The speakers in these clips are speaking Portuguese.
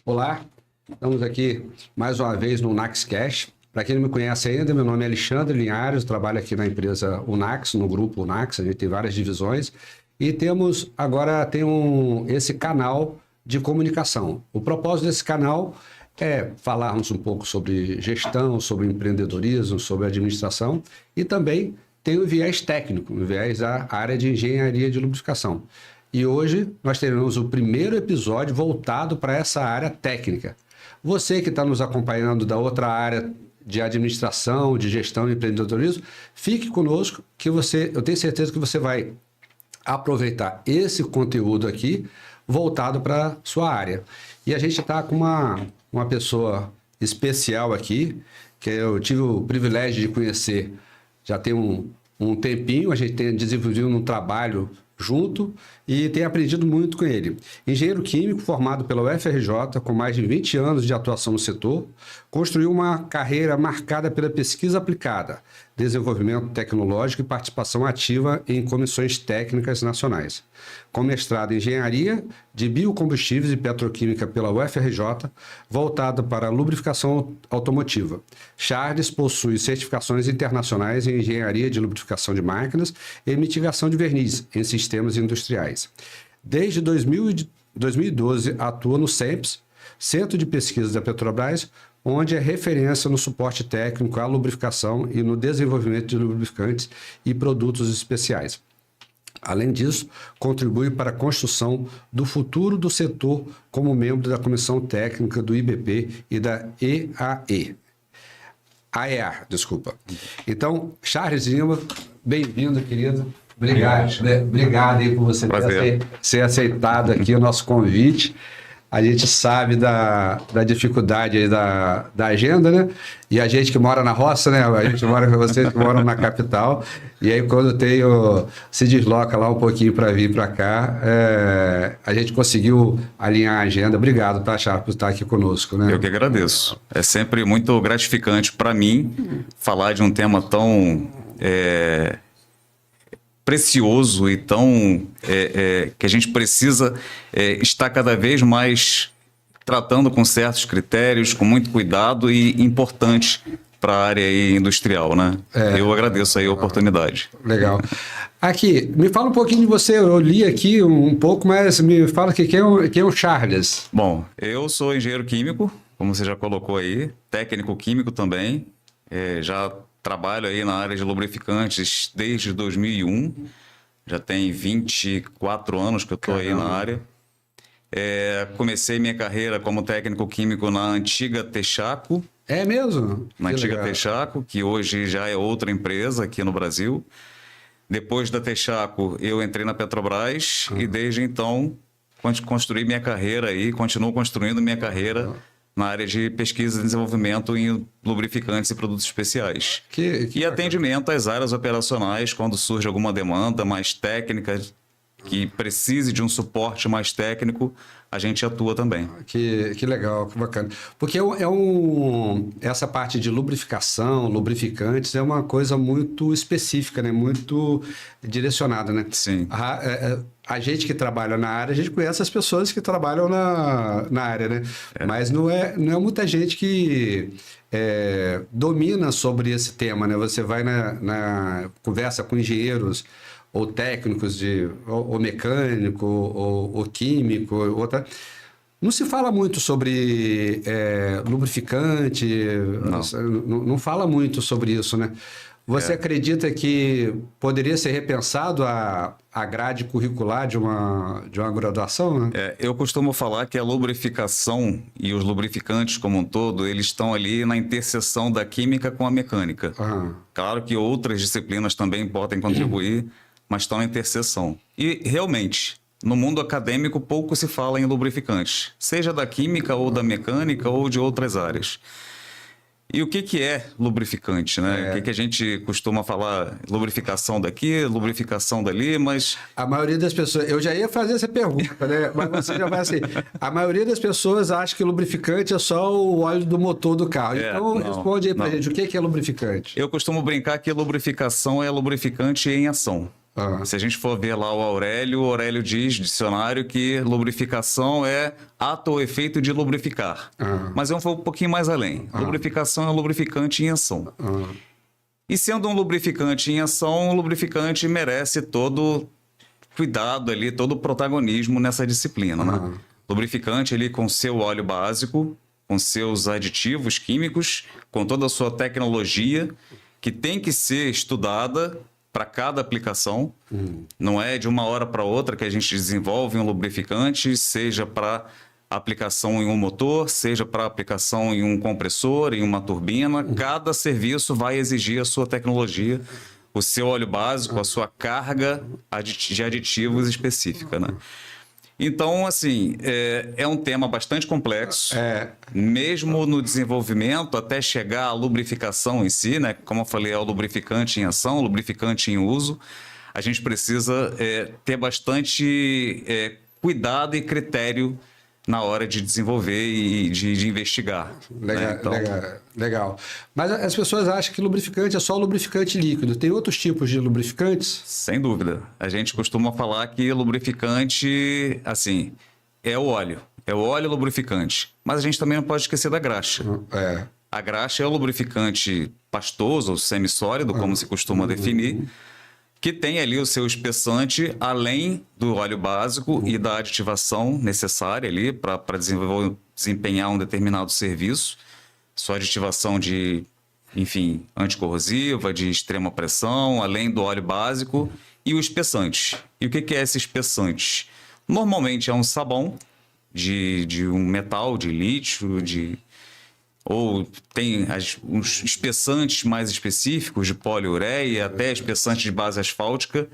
Olá, estamos aqui mais uma vez no Unaxcast. Para quem não me conhece ainda, meu nome é Alexandre Linhares, trabalho aqui na empresa Unax, no grupo Unax, a gente tem várias divisões e esse canal de comunicação. O propósito desse canal é falarmos um pouco sobre gestão, sobre empreendedorismo, sobre administração e também tem o viés técnico, o viés da área de engenharia de lubrificação. E hoje nós teremos o primeiro episódio voltado para essa área técnica. Você que está nos acompanhando da outra área de administração, de gestão e empreendedorismo, fique conosco que eu tenho certeza que você vai aproveitar esse conteúdo aqui voltado para a sua área. E a gente está com uma pessoa especial aqui, que eu tive o privilégio de conhecer já tem um tempinho, a gente tem desenvolvido um trabalho junto e tem aprendido muito com ele. Engenheiro químico formado pela UFRJ, com mais de 20 anos de atuação no setor, construiu uma carreira marcada pela pesquisa aplicada, desenvolvimento tecnológico e participação ativa em comissões técnicas nacionais. Com mestrado em engenharia de biocombustíveis e petroquímica pela UFRJ, voltado para a lubrificação automotiva. Charles possui certificações internacionais em engenharia de lubrificação de máquinas e mitigação de verniz em sistemas industriais. Desde 2012, atua no CEMPS, Centro de Pesquisa da Petrobras, onde é referência no suporte técnico à lubrificação e no desenvolvimento de lubrificantes e produtos especiais. Além disso, contribui para a construção do futuro do setor como membro da Comissão Técnica do IBP e da AEA, desculpa. Então, Charles Lima, bem-vindo, querido. Obrigado aí por você ter aceitado aqui o nosso convite. A gente sabe da dificuldade aí da agenda, né? E a gente que mora na roça, né? A gente mora com vocês que moram na capital. E aí, quando se desloca lá um pouquinho para vir para cá, a gente conseguiu alinhar a agenda. Obrigado, tá, Charles, por estar aqui conosco, né? Eu que agradeço. É sempre muito gratificante para mim falar de um tema tão precioso e tão que a gente precisa estar cada vez mais tratando com certos critérios, com muito cuidado e importante para a área aí industrial, né? Eu agradeço aí a oportunidade. Legal. Aqui, me fala um pouquinho de você. Eu li aqui um pouco, mas me fala quem é o Charles. Bom, eu sou engenheiro químico, como você já colocou aí, técnico químico também, já trabalho aí na área de lubrificantes desde 2001, já tem 24 anos que eu estou aí na área. Comecei minha carreira como técnico químico na antiga Texaco. É mesmo? Na antiga Texaco, que hoje já é outra empresa aqui no Brasil. Depois da Texaco, eu entrei na Petrobras e desde então construí minha carreira aí, continuo construindo minha carreira na área de pesquisa e desenvolvimento em lubrificantes e produtos especiais. E atendimento às áreas operacionais quando surge alguma demanda mais técnica, que precise de um suporte mais técnico, a gente atua também. Que legal, que bacana. Porque essa parte de lubrificação, lubrificantes, é uma coisa muito específica, né? Muito direcionada, né? Sim. A gente que trabalha na área, a gente conhece as pessoas que trabalham na área, né? Mas não é muita gente que domina sobre esse tema, né? Você vai conversa com engenheiros ou técnicos ou mecânico, ou químico, outra. Não se fala muito sobre lubrificante, não fala muito sobre isso, né? Você acredita que poderia ser repensado a grade curricular de uma graduação, né? Eu costumo falar que a lubrificação e os lubrificantes como um todo, eles estão ali na interseção da química com a mecânica. Claro que outras disciplinas também podem contribuir, mas estão na interseção. E, realmente, no mundo acadêmico, pouco se fala em lubrificantes, seja da química ou da mecânica ou de outras áreas. E o que é lubrificante, né? O que a gente costuma falar? Lubrificação daqui, lubrificação dali, mas... A maioria das pessoas... Eu já ia fazer essa pergunta, né? Mas você já vai assim... A maioria das pessoas acha que lubrificante é só o óleo do motor do carro. Então, responde aí pra gente, o que é lubrificante? Eu costumo brincar que lubrificação é lubrificante em ação. Se a gente for ver lá o Aurélio diz, dicionário, que lubrificação é ato ou efeito de lubrificar. Mas eu vou um pouquinho mais além. Lubrificação é lubrificante em ação. E sendo um lubrificante em ação, o lubrificante merece todo cuidado ali, todo protagonismo nessa disciplina, né? Lubrificante ali com seu óleo básico, com seus aditivos químicos, com toda a sua tecnologia, que tem que ser estudada para cada aplicação. Não é de uma hora para outra que a gente desenvolve um lubrificante, seja para aplicação em um motor, seja para aplicação em um compressor, em uma turbina. Cada serviço vai exigir a sua tecnologia, o seu óleo básico, a sua carga de aditivos específica, né? Então, assim, é um tema bastante complexo, mesmo no desenvolvimento, até chegar à lubrificação em si, né? Como eu falei, é o lubrificante em ação, o lubrificante em uso. A gente precisa ter bastante cuidado e critério na hora de desenvolver e de investigar. Legal, né? Então, legal. Mas as pessoas acham que lubrificante é só lubrificante líquido. Tem outros tipos de lubrificantes? Sem dúvida. A gente costuma falar que lubrificante, assim, é o óleo lubrificante. Mas a gente também não pode esquecer da graxa. A graxa é o lubrificante pastoso ou semissólido, como se costuma definir, que tem ali o seu espessante, além do óleo básico e da aditivação necessária ali para desempenhar um determinado serviço. Sua aditivação de, enfim, anticorrosiva, de extrema pressão, além do óleo básico e o espessante. E o que é esse espessante? Normalmente é um sabão de um metal, de lítio, ou tem uns espessantes mais específicos de poliureia, até espessante de base asfáltica,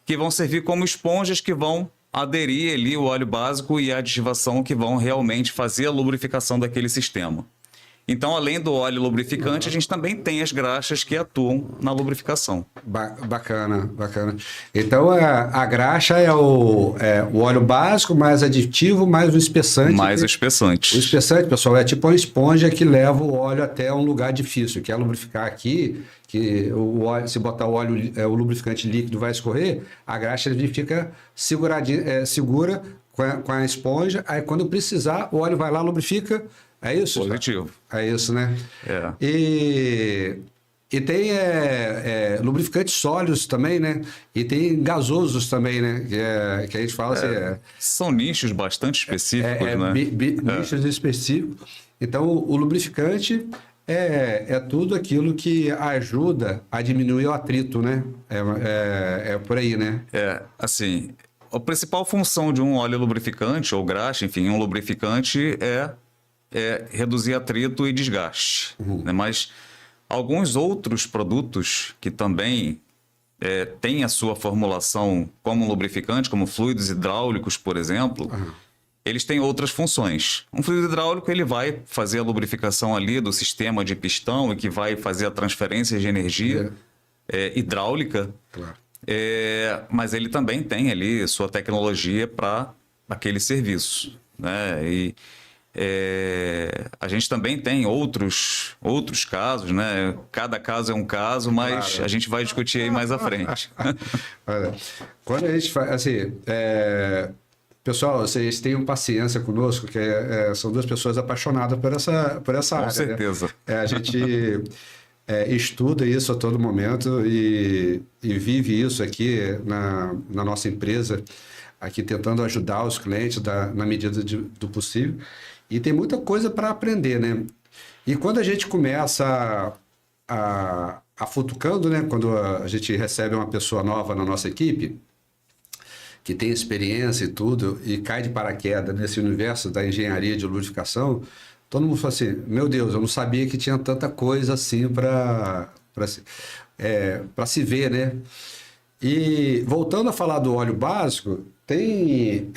que vão servir como esponjas que vão aderir ali o óleo básico e a aditivação que vão realmente fazer a lubrificação daquele sistema. Então, além do óleo lubrificante, a gente também tem as graxas que atuam na lubrificação. Bacana. Então, a graxa é o óleo básico, mais aditivo, mais o espessante. Mais o espessante. O espessante, pessoal, é tipo uma esponja que leva o óleo até um lugar difícil. Quer lubrificar aqui, que o óleo, se botar o óleo, o lubrificante líquido vai escorrer, a graxa ele fica segura com a esponja. Aí, quando precisar, o óleo vai lá, lubrifica. É isso? Positivo. É isso, né? E tem lubrificantes sólidos também, né? E tem gasosos também, né? Que a gente fala assim... São nichos bastante específicos, né? Nichos específicos. Então, o lubrificante é tudo aquilo que ajuda a diminuir o atrito, né? É por aí, né? Assim, a principal função de um óleo lubrificante, ou graxa, enfim, um lubrificante é reduzir atrito e desgaste. Né? Mas alguns outros produtos que também têm a sua formulação como lubrificante, como fluidos hidráulicos, por exemplo, eles têm outras funções. Um fluido hidráulico ele vai fazer a lubrificação ali do sistema de pistão e que vai fazer a transferência de energia hidráulica. Claro. Mas ele também tem ali sua tecnologia para aquele serviço. Né? A gente também tem outros casos, né? Cada caso é um caso, mas claro, a gente vai discutir aí mais à frente. Olha, quando a gente faz, assim, pessoal, vocês tenham paciência conosco, que são duas pessoas apaixonadas por essa área. Com certeza. Né? A gente estuda isso a todo momento e vive isso aqui na nossa empresa, aqui tentando ajudar os clientes na medida do possível. E tem muita coisa para aprender, né? E quando a gente começa a futucando, né? Quando a gente recebe uma pessoa nova na nossa equipe, que tem experiência e tudo, e cai de paraquedas nesse universo da engenharia de lubrificação, todo mundo fala assim, meu Deus, eu não sabia que tinha tanta coisa assim para se ver, né? E voltando a falar do óleo básico, tem...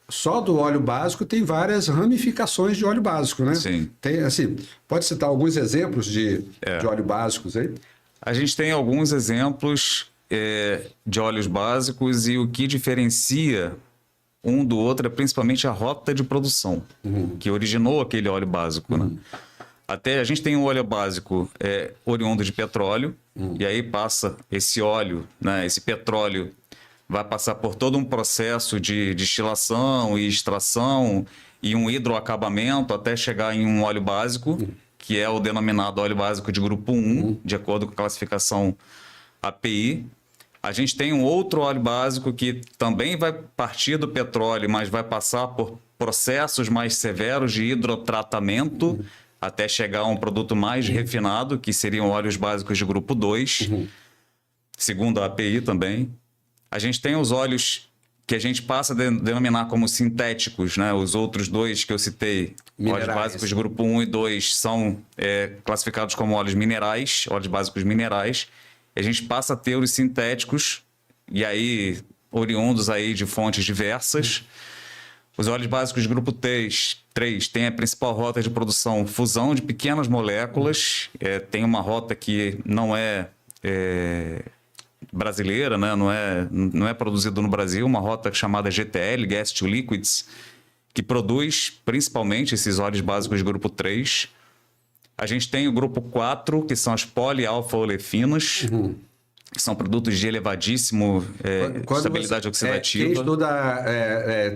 Só do óleo básico tem várias ramificações de óleo básico, né? Sim. Tem, assim, pode citar alguns exemplos de óleo básicos aí? A gente tem alguns exemplos de óleos básicos e o que diferencia um do outro é principalmente a rota de produção que originou aquele óleo básico, né? Até a gente tem um óleo básico oriundo de petróleo, e aí passa esse óleo, né, esse petróleo vai passar por todo um processo de destilação e extração e um hidroacabamento até chegar em um óleo básico, que é o denominado óleo básico de grupo 1, de acordo com a classificação API. A gente tem um outro óleo básico que também vai partir do petróleo, mas vai passar por processos mais severos de hidrotratamento até chegar a um produto mais refinado, que seriam óleos básicos de grupo 2, segundo a API também. A gente tem os óleos que a gente passa a denominar como sintéticos, né? Os outros dois que eu citei, óleos básicos de grupo 1 e 2, são classificados como óleos minerais, óleos básicos minerais. A gente passa a ter os sintéticos, e aí oriundos aí de fontes diversas. Os óleos básicos de grupo 3 têm a principal rota de produção fusão de pequenas moléculas. Tem uma rota que não é brasileira, né? não é produzido no Brasil, uma rota chamada GTL, Gas to Liquids, que produz principalmente esses óleos básicos de grupo 3. A gente tem o grupo 4, que são as polialfa-olefinas, que são produtos de elevadíssimo estabilidade oxidativa. Quem estuda,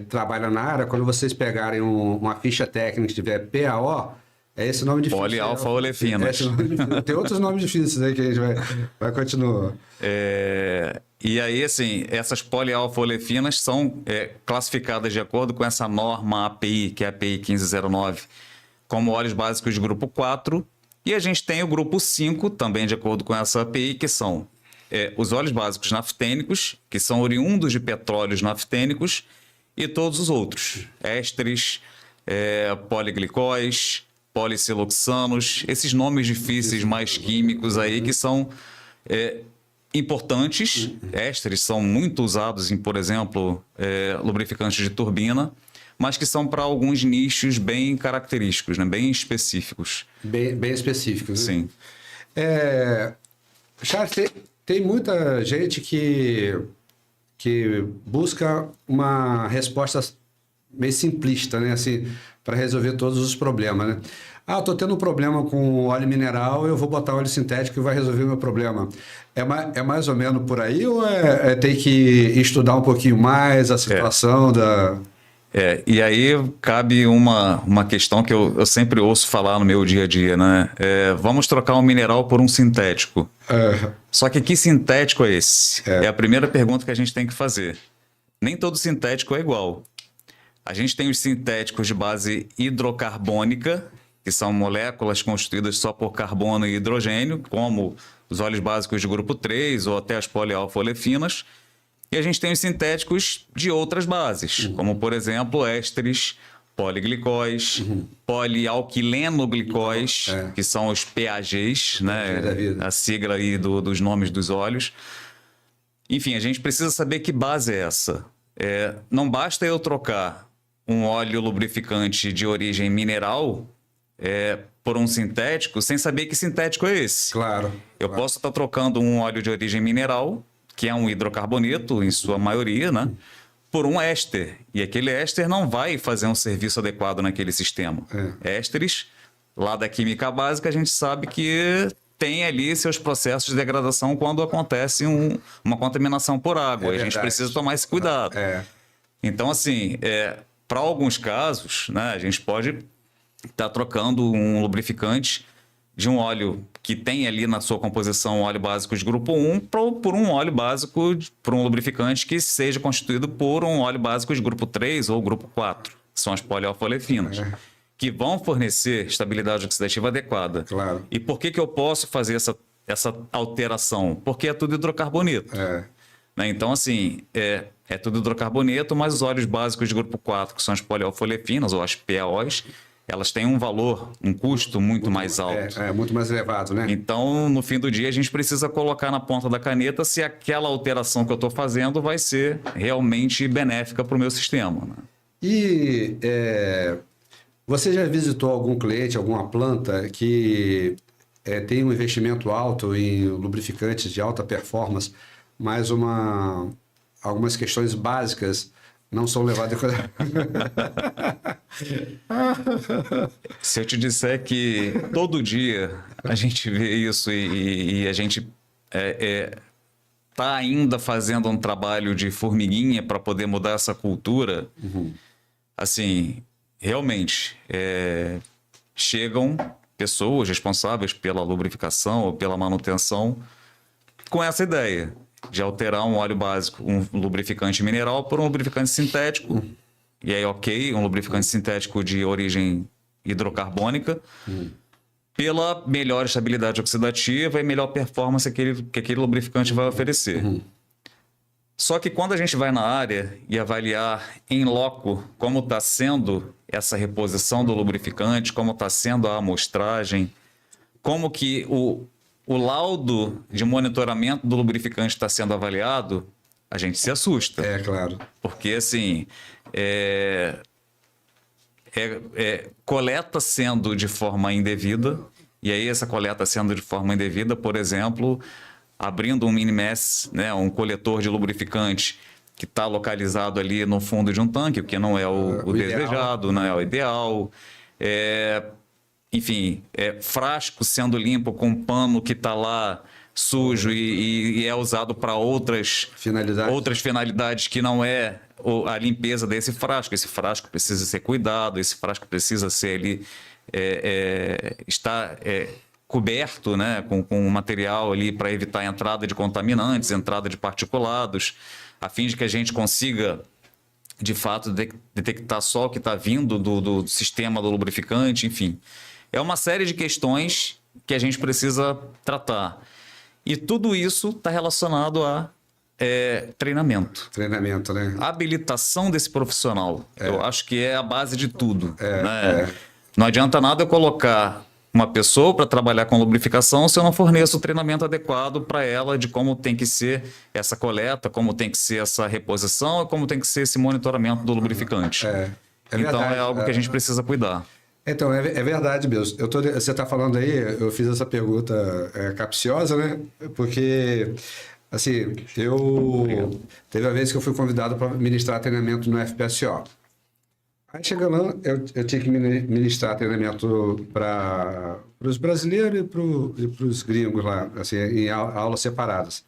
trabalha na área, quando vocês pegarem uma ficha técnica que tiver PAO, é esse nome difícil. Polialfa-olefinas. Tem outros nomes difíceis aí que a gente vai continuar. E aí, assim, essas polialfa-olefinas são classificadas de acordo com essa norma API, que é a API 1509, como óleos básicos de grupo 4. E a gente tem o grupo 5, também de acordo com essa API, que são os óleos básicos naftênicos, que são oriundos de petróleos naftênicos, e todos os outros, ésteres, poliglicóis, policiloxanos, esses nomes difíceis mais químicos aí que são importantes. Ésteres são muito usados em, por exemplo, lubrificantes de turbina, mas que são para alguns nichos bem característicos, né? Bem específicos. Bem específicos. Sim. Charles, tem muita gente que busca uma resposta meio simplista, né? Assim, para resolver todos os problemas, né? Estou tendo um problema com óleo mineral, eu vou botar óleo sintético e vai resolver o meu problema. É mais ou menos por aí ou tem que estudar um pouquinho mais a situação da... E aí cabe uma questão que eu sempre ouço falar no meu dia a dia, né? Vamos trocar um mineral por um sintético. Só que sintético é esse? É a primeira pergunta que a gente tem que fazer. Nem todo sintético é igual. A gente tem os sintéticos de base hidrocarbônica, que são moléculas constituídas só por carbono e hidrogênio, como os óleos básicos de grupo 3 ou até as polialfa-olefinas. E a gente tem os sintéticos de outras bases, como, por exemplo, ésteres, poliglicóis, polialquilenoglicóis, que são os PAGs, né? A sigla aí dos nomes dos óleos. Enfim, a gente precisa saber que base é essa. Não basta eu trocar um óleo lubrificante de origem mineral por um sintético sem saber que sintético é esse. Claro. Eu posso estar trocando um óleo de origem mineral, que é um hidrocarboneto, em sua maioria, né? Por um éster. E aquele éster não vai fazer um serviço adequado naquele sistema. Ésteres, lá da química básica, a gente sabe que tem ali seus processos de degradação quando acontece uma contaminação por água. A gente precisa tomar esse cuidado. Então, assim, para alguns casos, né, a gente pode estar trocando um lubrificante de um óleo que tem ali na sua composição óleo básico de grupo 1 por um óleo básico, por um lubrificante que seja constituído por um óleo básico de grupo 3 ou grupo 4, que são as polialfa-olefinas, que vão fornecer estabilidade oxidativa adequada. Claro. E por que eu posso fazer essa alteração? Porque é tudo hidrocarboneto. Né? Então, assim, é tudo hidrocarboneto, mas os óleos básicos de grupo 4, que são as polialfa-olefinas ou as PAOs, elas têm um valor, um custo muito mais alto. Muito mais elevado, né? Então, no fim do dia, a gente precisa colocar na ponta da caneta se aquela alteração que eu estou fazendo vai ser realmente benéfica para o meu sistema. Né? E você já visitou algum cliente, alguma planta que tem um investimento alto em lubrificantes de alta performance, mas algumas questões básicas não são levadas em consideração? Se eu te disser que todo dia a gente vê isso e a gente tá ainda fazendo um trabalho de formiguinha para poder mudar essa cultura, assim, realmente, chegam pessoas responsáveis pela lubrificação ou pela manutenção com essa ideia de alterar um óleo básico, um lubrificante mineral, por um lubrificante sintético. E aí, ok, um lubrificante sintético de origem hidrocarbônica, pela melhor estabilidade oxidativa e melhor performance que aquele lubrificante vai oferecer. Só que quando a gente vai na área e avaliar em loco como está sendo essa reposição do lubrificante, como está sendo a amostragem, como que o laudo de monitoramento do lubrificante está sendo avaliado, a gente se assusta. É, claro. Porque, assim, coleta sendo de forma indevida, e aí essa coleta sendo de forma indevida, por exemplo, abrindo um mini-mess, né, um coletor de lubrificante que está localizado ali no fundo de um tanque, o que não é o desejado, não é o ideal. Enfim, frasco sendo limpo com um pano que está lá sujo e é usado para outras finalidades que não é a limpeza desse frasco. Esse frasco precisa ser cuidado, esse frasco precisa ser ali, estar coberto, né, com um material ali para evitar a entrada de contaminantes, entrada de particulados, a fim de que a gente consiga, de fato, detectar só o que está vindo do sistema do lubrificante, enfim. É uma série de questões que a gente precisa tratar. E tudo isso está relacionado a treinamento. Treinamento, né? A habilitação desse profissional. Eu acho que é a base de tudo. Né? Não adianta nada eu colocar uma pessoa para trabalhar com lubrificação se eu não forneço o treinamento adequado para ela de como tem que ser essa coleta, como tem que ser essa reposição e como tem que ser esse monitoramento do lubrificante. Então verdade, é algo que a gente precisa cuidar. Então, é verdade mesmo. Você está falando aí, eu fiz essa pergunta capciosa, né? Porque, assim, teve a vez que eu fui convidado para ministrar treinamento no FPSO. Aí, chegando lá, eu tinha que ministrar treinamento para os brasileiros e para os gringos lá, assim, em aulas separadas.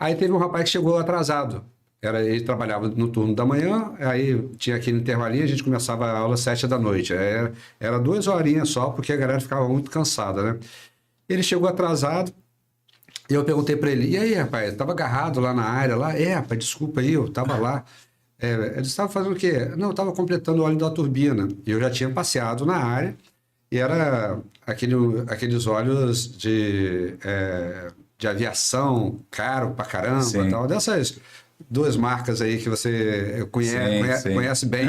Aí teve um rapaz que chegou atrasado. Ele trabalhava no turno da manhã, aí tinha aquele intervalinho, a gente começava a aula às 7 da noite. Era 2 horinhas só, porque a galera ficava muito cansada, né? Ele chegou atrasado, e eu perguntei para ele, e aí, rapaz, estava agarrado lá na área, lá? Rapaz, desculpa aí, eu estava lá. Ele estava fazendo o quê? Não, eu estava completando o óleo da turbina. E eu já tinha passeado na área, e era aqueles óleos de aviação, caro pra caramba, tal, dessas 2 marcas aí que você conhece bem.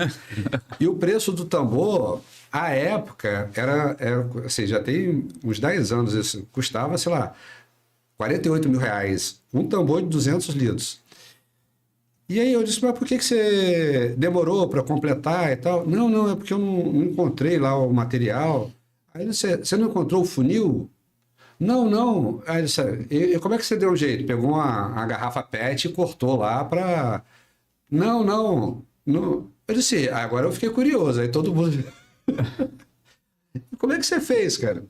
E o preço do tambor, à época, era assim, já tem uns 10 anos isso, custava, sei lá, R$48 mil, um tambor de 200 litros. E aí eu disse, mas por que você demorou para completar e tal? Não, é porque eu não encontrei lá o material. Aí ele disse, você não encontrou o funil? Não. Aí ele disse, e como é que você deu um jeito? Pegou uma garrafa PET e cortou lá para... Não. Eu disse, agora eu fiquei curioso. Aí todo mundo... Como é que você fez, cara?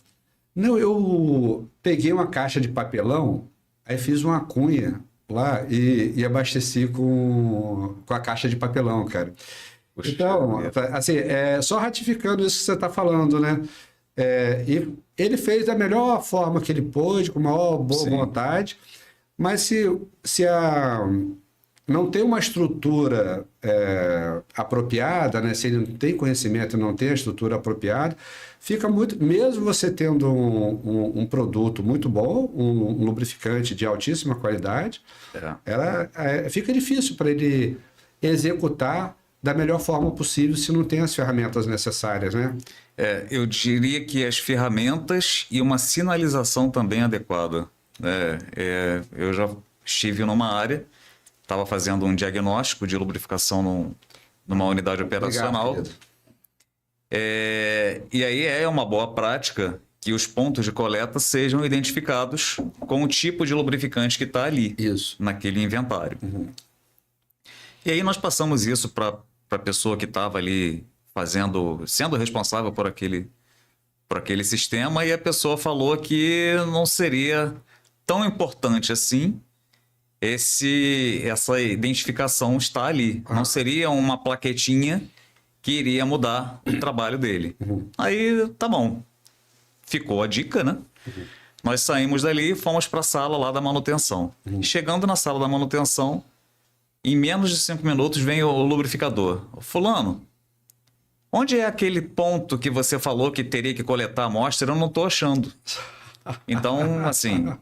Não, eu peguei uma caixa de papelão, aí fiz uma cunha lá e abasteci com a caixa de papelão, cara. Puxa, então, assim, só ratificando isso que você está falando, né? E ele fez da melhor forma que ele pôde, com a maior boa vontade, mas se não tem uma estrutura apropriada, né? Se ele não tem conhecimento e não tem a estrutura apropriada, fica muito... Mesmo você tendo um produto muito bom, um lubrificante de altíssima qualidade, fica difícil para ele executar da melhor forma possível se não tem as ferramentas necessárias, né? Eu diria que as ferramentas e uma sinalização também adequada. Eu já estive numa área, estava fazendo um diagnóstico de lubrificação numa unidade operacional. Obrigado, e aí é uma boa prática que os pontos de coleta sejam identificados com o tipo de lubrificante que está ali, naquele inventário. E aí nós passamos isso para a pessoa que estava ali sendo responsável por aquele sistema, e a pessoa falou que não seria tão importante assim essa identificação estar ali. Não seria uma plaquetinha que iria mudar o trabalho dele. Aí, tá bom. Ficou a dica, né? Nós saímos dali e fomos para a sala lá da manutenção. Chegando na sala da manutenção, em menos de 5 minutos vem o lubrificador. Fulano, onde é aquele ponto que você falou que teria que coletar a amostra? Eu não estou achando. Então, assim,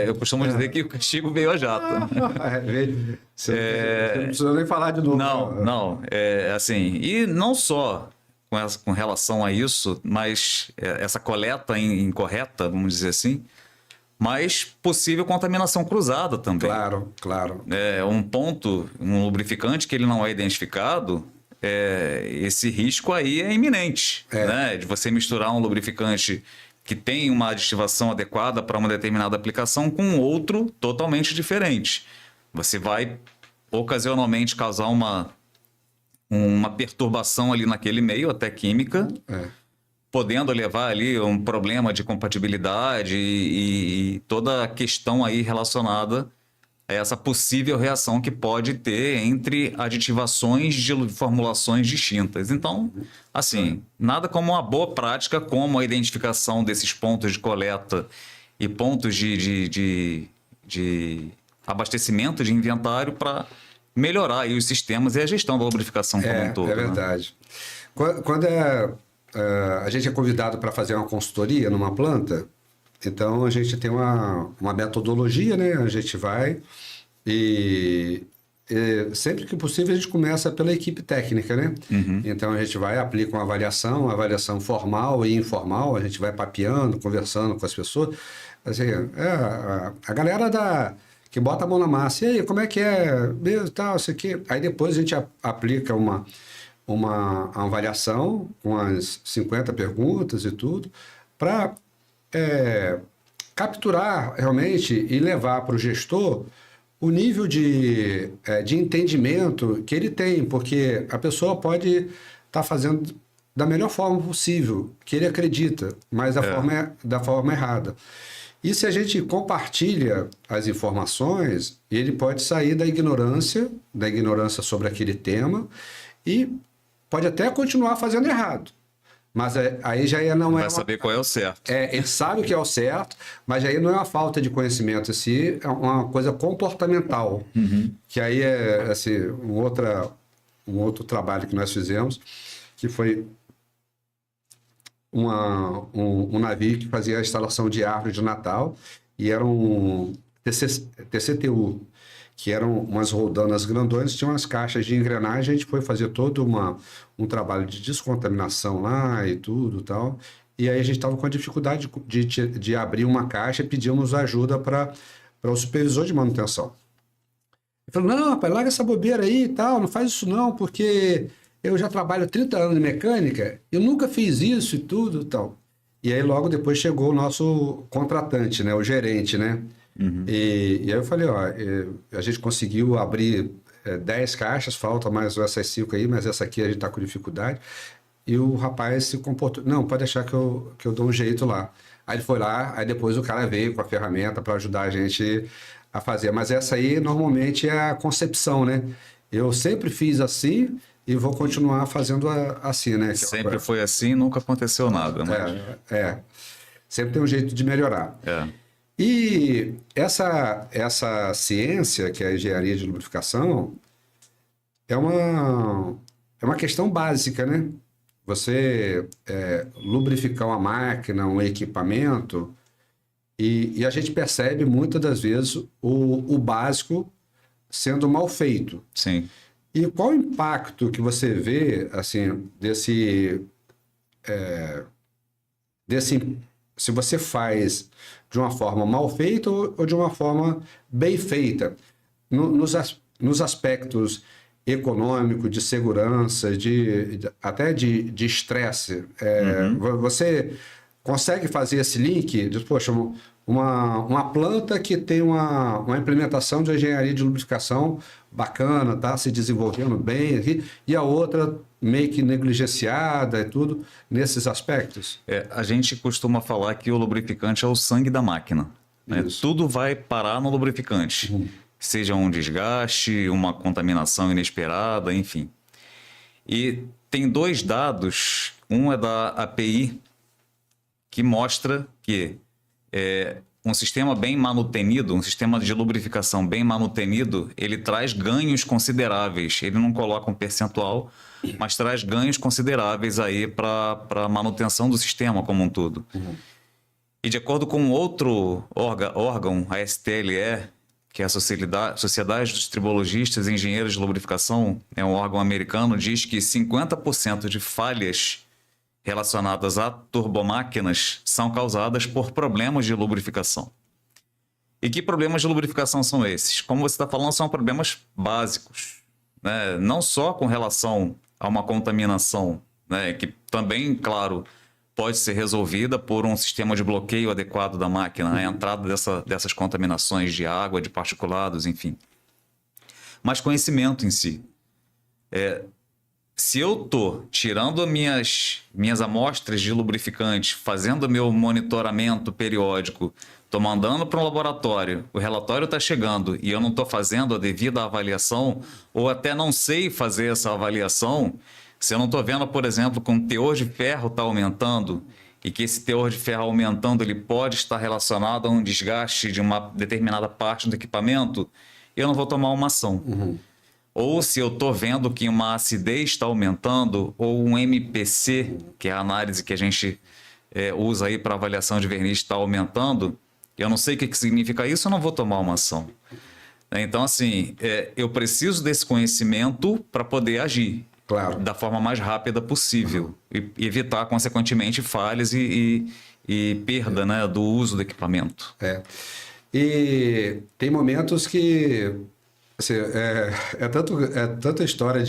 eu costumo dizer que o castigo veio a jato. Você não precisa nem falar de novo. Não. Assim, e não só com relação a isso, mas essa coleta incorreta, vamos dizer assim, mas possível contaminação cruzada também. Claro. Um lubrificante que ele não é identificado, esse risco aí é iminente, né? De você misturar um lubrificante que tem uma aditivação adequada para uma determinada aplicação com outro totalmente diferente. Você vai ocasionalmente causar uma perturbação ali naquele meio, até química, podendo levar ali um problema de compatibilidade e toda a questão aí relacionada a essa possível reação que pode ter entre aditivações de formulações distintas. Então, assim, nada como uma boa prática, como a identificação desses pontos de coleta e pontos de abastecimento de inventário para melhorar aí os sistemas e a gestão da lubrificação como um todo. É verdade. Né? Quando a gente é convidado para fazer uma consultoria numa planta, então a gente tem uma metodologia, né? A gente vai e sempre que possível a gente começa pela equipe técnica, né? Então a gente vai, aplica uma avaliação formal e informal, a gente vai papeando, conversando com as pessoas. Assim, a galera que bota a mão na massa, e aí, como é que é? Mesmo, tal, isso aqui. Aí depois a gente aplica uma avaliação com as 50 perguntas e tudo, para capturar realmente e levar para o gestor o nível de entendimento que ele tem, porque a pessoa pode estar fazendo da melhor forma possível, que ele acredita, mas da forma errada. E se a gente compartilha as informações, ele pode sair da ignorância sobre aquele tema, e pode até continuar fazendo errado. Mas aí já não é... Vai saber qual é o certo. Ele sabe o que é o certo, mas aí não é uma falta de conhecimento, assim, é uma coisa comportamental. Que aí é assim, um outro trabalho que nós fizemos, que foi um navio que fazia a instalação de árvore de Natal, e era um TCTU, que eram umas roldanas grandões, tinham umas caixas de engrenagem. A gente foi fazer todo um trabalho de descontaminação lá e tudo tal. E aí a gente estava com a dificuldade de abrir uma caixa, e pedimos ajuda para o supervisor de manutenção. Ele falou: não, rapaz, larga essa bobeira aí e tal, não faz isso não, porque eu já trabalho 30 anos de mecânica, eu nunca fiz isso e tudo e tal. E aí logo depois chegou o nosso contratante, né, o gerente, né? E aí eu falei, a gente conseguiu abrir 10 caixas, falta mais essas 5 aí, mas essa aqui a gente está com dificuldade. E o rapaz se comportou: não, pode deixar que eu dou um jeito lá. Aí ele foi lá, aí depois o cara veio com a ferramenta para ajudar a gente a fazer. Mas essa aí normalmente é a concepção, né? Eu sempre fiz assim e vou continuar fazendo assim, né? Sempre foi assim, nunca aconteceu nada. Mas... Sempre tem um jeito de melhorar. E essa ciência, que é a engenharia de lubrificação, é uma questão básica, né? Você lubrificar uma máquina, um equipamento, e a gente percebe muitas das vezes o básico sendo mal feito. Sim. E qual o impacto que você vê, assim, desse se você faz de uma forma mal feita ou de uma forma bem feita, nos aspectos econômico, de segurança, até de estresse? Você consegue fazer esse link? Poxa, uma planta que tem uma implementação de engenharia de lubrificação bacana, está se desenvolvendo bem, e a outra meio que negligenciada e tudo, nesses aspectos? A gente costuma falar que o lubrificante é o sangue da máquina. Né? Tudo vai parar no lubrificante. Seja um desgaste, uma contaminação inesperada, enfim. E tem 2 dados, um é da API, que mostra que um sistema bem manutenido, um sistema de lubrificação bem manutenido, ele traz ganhos consideráveis. Ele não coloca um percentual, mas traz ganhos consideráveis aí para a manutenção do sistema como um todo. E de acordo com outro órgão, a STLE, que é a Sociedade dos Tribologistas e Engenheiros de Lubrificação, é um órgão americano, diz que 50% de falhas relacionadas a turbomáquinas são causadas por problemas de lubrificação. E que problemas de lubrificação são esses? Como você está falando, são problemas básicos, né? Não só com relação a uma contaminação, né? Que também, claro, pode ser resolvida por um sistema de bloqueio adequado da máquina, a entrada dessas contaminações de água, de particulados, enfim. Mas conhecimento em si. Se eu estou tirando minhas amostras de lubrificante, fazendo meu monitoramento periódico, estou mandando para um laboratório, o relatório está chegando e eu não estou fazendo a devida avaliação, ou até não sei fazer essa avaliação, se eu não estou vendo, por exemplo, que o teor de ferro está aumentando e que esse teor de ferro aumentando ele pode estar relacionado a um desgaste de uma determinada parte do equipamento, eu não vou tomar uma ação. Ou se eu estou vendo que uma acidez está aumentando, ou um MPC, que é a análise que a gente usa aí para avaliação de verniz, está aumentando, eu não sei o que significa isso, eu não vou tomar uma ação. Então, assim, eu preciso desse conhecimento para poder agir da forma mais rápida possível e evitar, consequentemente, falhas e perda, né, do uso do equipamento. E tem momentos que... Assim, tanta história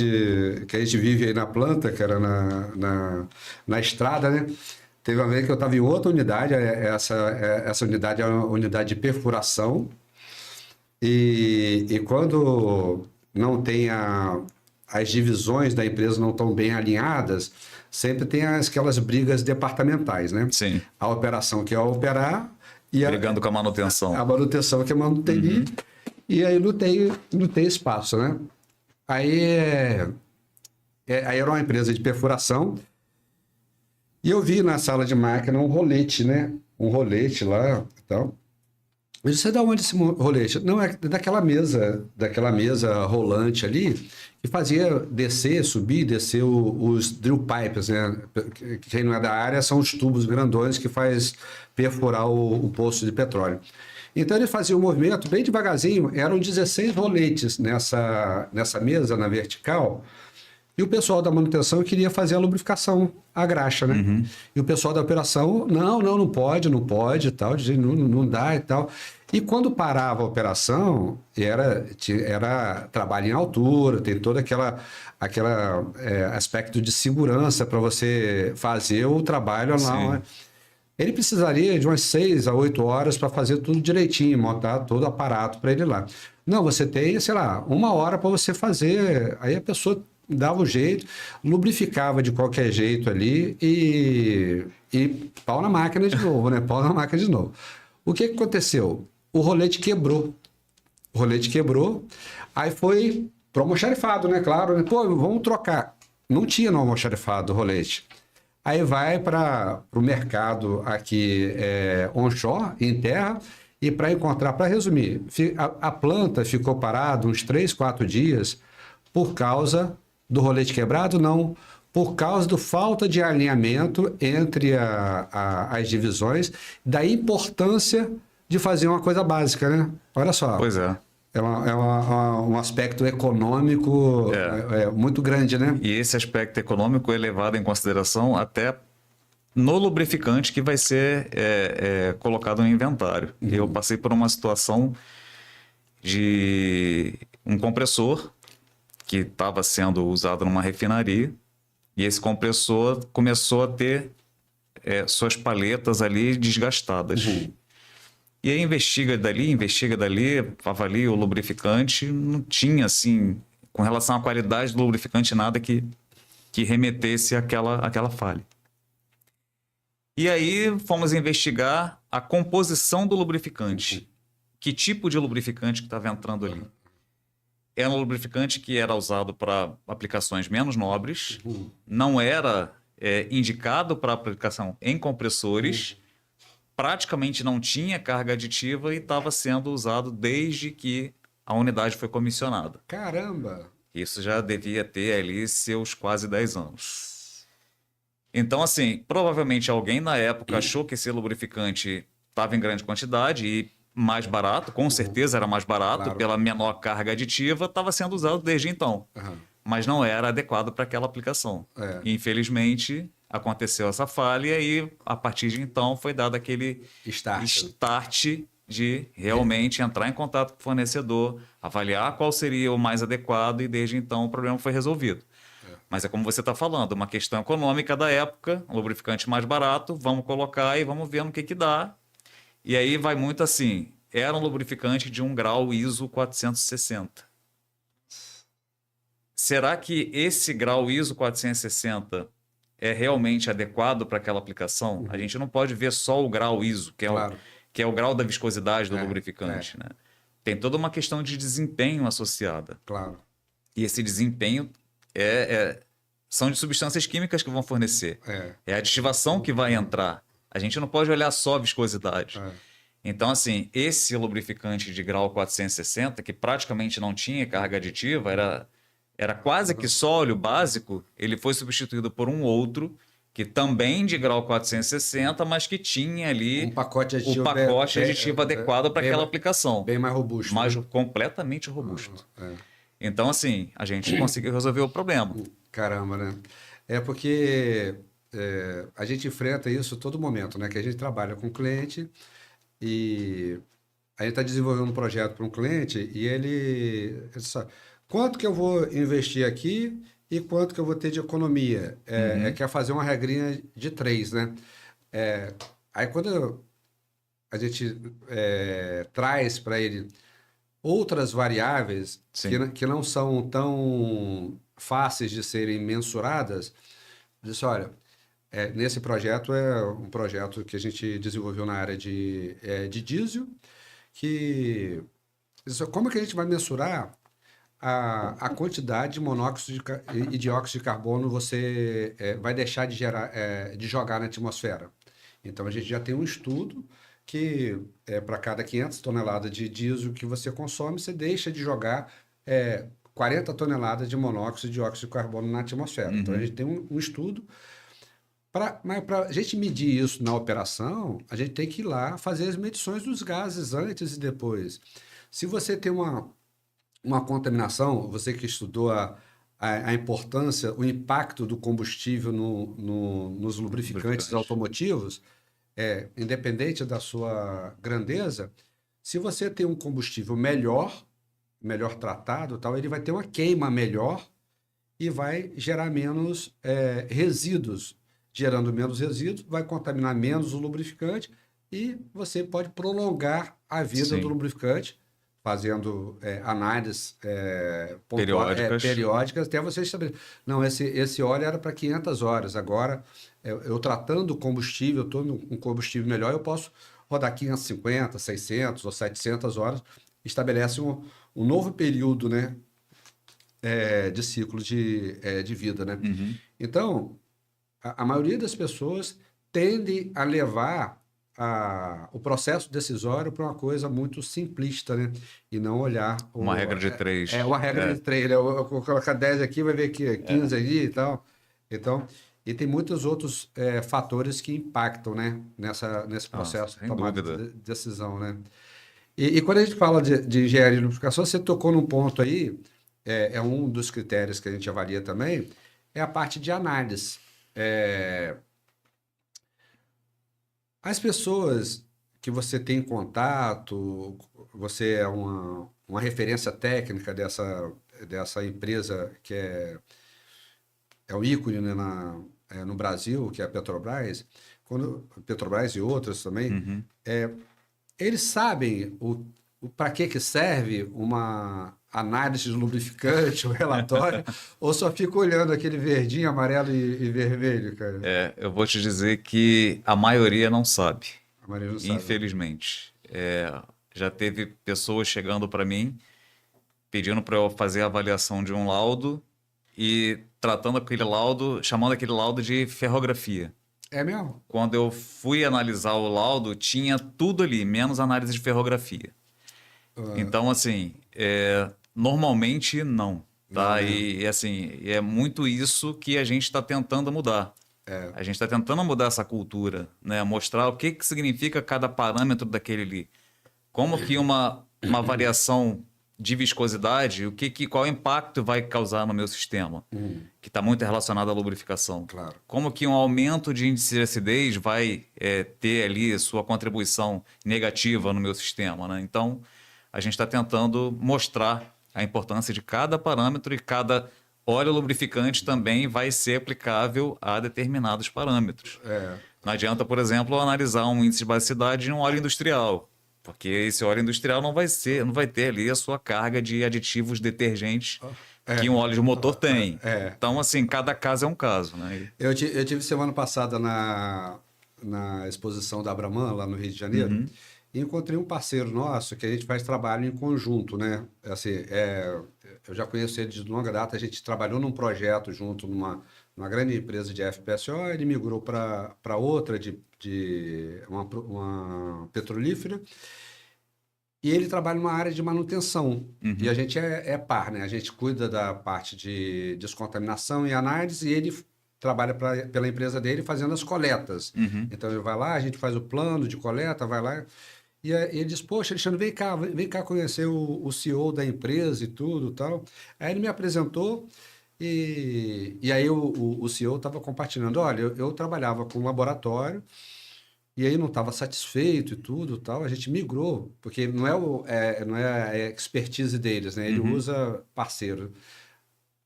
que a gente vive aí na planta, que era na estrada, né? Teve uma vez que eu estava em outra unidade, essa unidade é uma unidade de perfuração, e quando não tem as divisões da empresa não estão bem alinhadas, sempre tem aquelas brigas departamentais, né? Sim. A operação que é operar e brigando com a manutenção. A manutenção que é manter. E aí não tem espaço, né? Aí era uma empresa de perfuração e eu vi na sala de máquina um rolete, né? Um rolete lá e tal. Eu disse, da onde esse rolete? Não, é daquela mesa rolante ali que fazia subir e descer os drill pipes, né? Quem não é da área são os tubos grandões que faz perfurar o poço de petróleo. Então ele fazia um movimento bem devagarzinho, eram 16 roletes nessa mesa, na vertical, e o pessoal da manutenção queria fazer a lubrificação, a graxa, né? E o pessoal da operação, não pode e tal, não dá e tal. E quando parava a operação, era trabalho em altura, tem todo aquele aspecto de segurança para você fazer o trabalho lá, né? Ele precisaria de umas 6 a 8 horas para fazer tudo direitinho, montar todo o aparato para ele lá. Não, você tem, sei lá, 1 hora para você fazer. Aí a pessoa dava o jeito, lubrificava de qualquer jeito ali e pau na máquina de novo, né? Pau na máquina de novo. O que aconteceu? O rolete quebrou. Aí foi para o almoxarifado, né? Claro, né? Pô, vamos trocar. Não tinha no almoxarifado o rolete. Aí vai para o mercado aqui onshore, em terra, e para resumir, a planta ficou parada uns 3, 4 dias por causa do rolete quebrado? Não, por causa da falta de alinhamento entre as divisões, da importância de fazer uma coisa básica, né? Olha só. Pois é. É um aspecto econômico muito grande, né? E esse aspecto econômico é levado em consideração até no lubrificante que vai ser colocado no inventário. Eu passei por uma situação de um compressor que estava sendo usado numa refinaria e esse compressor começou a ter suas paletas ali desgastadas. E aí investiga dali, avalia o lubrificante, não tinha assim, com relação à qualidade do lubrificante, nada que que remetesse àquela falha. E aí fomos investigar a composição do lubrificante. Que tipo de lubrificante que estava entrando ali? Era um lubrificante que era usado para aplicações menos nobres, não era indicado para aplicação em compressores, praticamente não tinha carga aditiva e estava sendo usado desde que a unidade foi comissionada. Caramba! Isso já devia ter ali seus quase 10 anos. Então, assim, provavelmente alguém na época achou que esse lubrificante estava em grande quantidade e mais barato, com certeza era mais barato, claro, pela menor carga aditiva, estava sendo usado desde então. Mas não era adequado para aquela aplicação. E, infelizmente, aconteceu essa falha e aí, a partir de então, foi dado aquele start de realmente entrar em contato com o fornecedor, avaliar qual seria o mais adequado e desde então o problema foi resolvido. Mas é como você está falando, uma questão econômica da época, um lubrificante mais barato, vamos colocar e vamos ver no que dá. E aí vai muito assim, era um lubrificante de 1 grau ISO 460. Será que esse grau ISO 460 é realmente adequado para aquela aplicação? A gente não pode ver só o grau ISO, que é o grau da viscosidade do lubrificante. Né? Tem toda uma questão de desempenho associada. Claro. E esse desempenho são de substâncias químicas que vão fornecer. É a aditivação que vai entrar. A gente não pode olhar só a viscosidade. Então, assim, esse lubrificante de grau 460, que praticamente não tinha carga aditiva, era quase que só óleo básico, ele foi substituído por um outro, que também de grau 460, mas que tinha ali um pacote aditivo, aditivo adequado para aquela aplicação. Bem mais robusto. Completamente robusto. Então, assim, a gente conseguiu resolver o problema. Caramba, né? É porque a gente enfrenta isso todo momento, né? Que a gente trabalha com o cliente e a gente está desenvolvendo um projeto para um cliente e ele sabe, quanto que eu vou investir aqui e quanto que eu vou ter de economia. Quer fazer uma regrinha de 3, né? Aí quando a gente traz para ele outras variáveis que não são tão fáceis de serem mensuradas, disse, olha, nesse projeto é um projeto que a gente desenvolveu na área de diesel, que como é que a gente vai mensurar a quantidade de monóxido e dióxido de carbono você vai deixar de jogar na atmosfera. Então a gente já tem um estudo que para cada 500 toneladas de diesel que você consome, você deixa de jogar 40 toneladas de monóxido e dióxido de carbono na atmosfera. Então a gente tem um estudo. Mas para a gente medir isso na operação, a gente tem que ir lá fazer as medições dos gases antes e depois. Se você tem uma contaminação, você que estudou a importância, o impacto do combustível nos lubrificantes automotivos, independente da sua grandeza, se você tem um combustível melhor tratado, tal, ele vai ter uma queima melhor e vai gerar menos resíduos. Gerando menos resíduos, vai contaminar menos o lubrificante e você pode prolongar a vida do lubrificante, fazendo análises periódicas até você estabelecer. Não, esse óleo era para 500 horas, agora eu tratando o combustível, eu estou com combustível melhor, eu posso rodar 550, 600 ou 700 horas, estabelece um novo período, né, de ciclo de vida. Né? Então, a maioria das pessoas tende a levar o processo decisório para uma coisa muito simplista, né? E não olhar... Uma regra de 3. Uma regra de 3, né? Eu vou colocar 10 aqui, vai ver que 15 ali e tal. Então, e tem muitos outros fatores que impactam, né? Nesse processo de tomada de decisão, né? E quando a gente fala de engenharia de lubrificação, você tocou num ponto aí, um dos critérios que a gente avalia também, é a parte de análise. As pessoas que você tem contato, você é uma referência técnica dessa empresa que é o ícone, né, no Brasil, que é a Petrobras, Petrobras e outras também, eles sabem para que serve uma análise de lubrificante, o relatório, ou só fica olhando aquele verdinho, amarelo e vermelho, cara? Eu vou te dizer que a maioria não sabe, A maioria não sabe. infelizmente. Já teve pessoas chegando para mim pedindo para eu fazer a avaliação de um laudo e tratando aquele laudo, chamando aquele laudo de ferrografia. É mesmo? Quando eu fui analisar o laudo, tinha tudo ali, menos análise de ferrografia. Então, assim, normalmente não, tá? Não, né? E, assim, é muito isso que a gente está tentando mudar. A gente está tentando mudar essa cultura, né? Mostrar o que significa cada parâmetro daquele ali. Como que uma variação de viscosidade, qual impacto vai causar no meu sistema, que está muito relacionado à lubrificação. Claro. Como que um aumento de índice de acidez vai ter ali sua contribuição negativa no meu sistema, né? Então, a gente está tentando mostrar a importância de cada parâmetro e cada óleo lubrificante também vai ser aplicável a determinados parâmetros. Não adianta, por exemplo, analisar um índice de basicidade de um óleo industrial, porque esse óleo industrial não vai ter ali a sua carga de aditivos detergentes que um óleo de motor tem. Então, assim, cada caso é um caso, né? Eu tive semana passada na exposição da Abraman, lá no Rio de Janeiro, e encontrei um parceiro nosso que a gente faz trabalho em conjunto, né? Assim, eu já conheço ele de longa data, a gente trabalhou num projeto junto numa grande empresa de FPSO, ele migrou para outra, de uma petrolífera, e ele trabalha numa área de manutenção. E a gente é par, né? A gente cuida da parte de descontaminação e análise, e ele trabalha pela empresa dele fazendo as coletas. Então ele vai lá, a gente faz o plano de coleta, vai lá. E ele diz, poxa, Alexandre, vem cá conhecer o CEO da empresa e tudo tal. Aí ele me apresentou e aí o CEO estava compartilhando, olha, eu trabalhava com um laboratório e aí não estava satisfeito e tudo tal, a gente migrou, porque não é a expertise deles, né? Ele usa parceiro.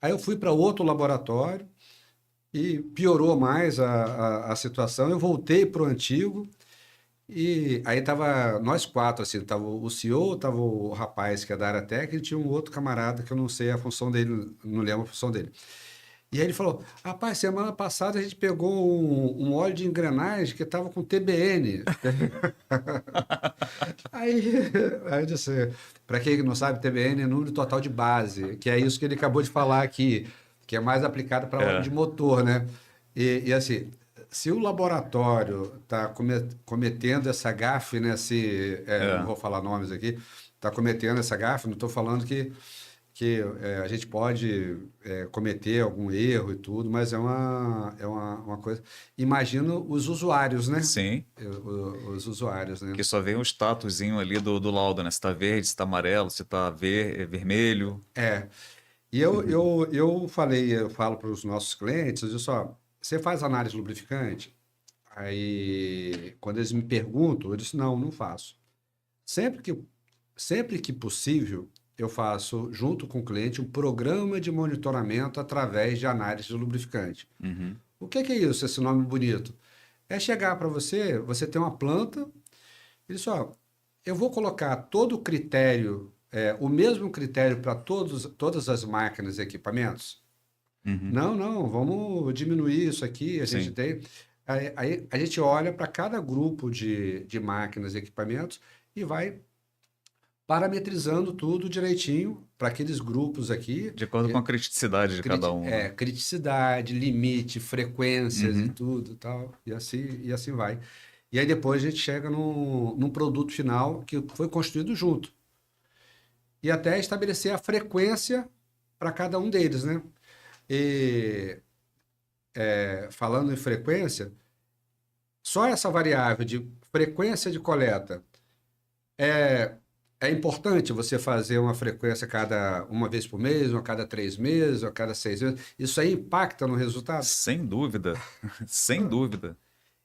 Aí eu fui para outro laboratório e piorou mais a situação, eu voltei para o antigo. E aí tava nós quatro, assim, tava o CEO, tava o rapaz que é da área técnica e tinha um outro camarada que eu não sei a função dele, não lembro a função dele. E aí ele falou, rapaz, semana passada a gente pegou um óleo de engrenagem que tava com TBN. aí eu disse, para quem não sabe, TBN é número total de base, que é isso que ele acabou de falar aqui, que é mais aplicado para óleo de motor, né? E assim, se o laboratório está cometendo essa gafe, né? Não vou falar nomes aqui, está cometendo essa gafe, não estou falando que a gente pode cometer algum erro e tudo, mas é uma coisa. Imagino os usuários, né? Sim. Os usuários, né? Que só vem o statusinho ali do laudo, né? Se está verde, se está amarelo, se está vermelho. E eu falo para os nossos clientes, eu só você faz análise lubrificante? Aí, quando eles me perguntam, eu disse, não faço. Sempre que possível, eu faço, junto com o cliente, um programa de monitoramento através de análise de lubrificante. O que é isso, esse nome bonito? É chegar para você tem uma planta, e diz, eu vou colocar todo o critério, o mesmo critério para todas as máquinas e equipamentos? Não, vamos diminuir isso aqui. A gente tem. Aí a gente olha para cada grupo de máquinas e equipamentos e vai parametrizando tudo direitinho para aqueles grupos aqui. De acordo com a criticidade de cada um. Criticidade, limite, frequências e tudo tal. E assim vai. E aí depois a gente chega num produto final que foi construído junto. E até estabelecer a frequência para cada um deles, né? E falando em frequência, só essa variável de frequência de coleta é importante você fazer uma frequência uma vez por mês, ou a cada 3 meses, ou a cada 6 meses. Isso aí impacta no resultado? Sem dúvida, sem dúvida.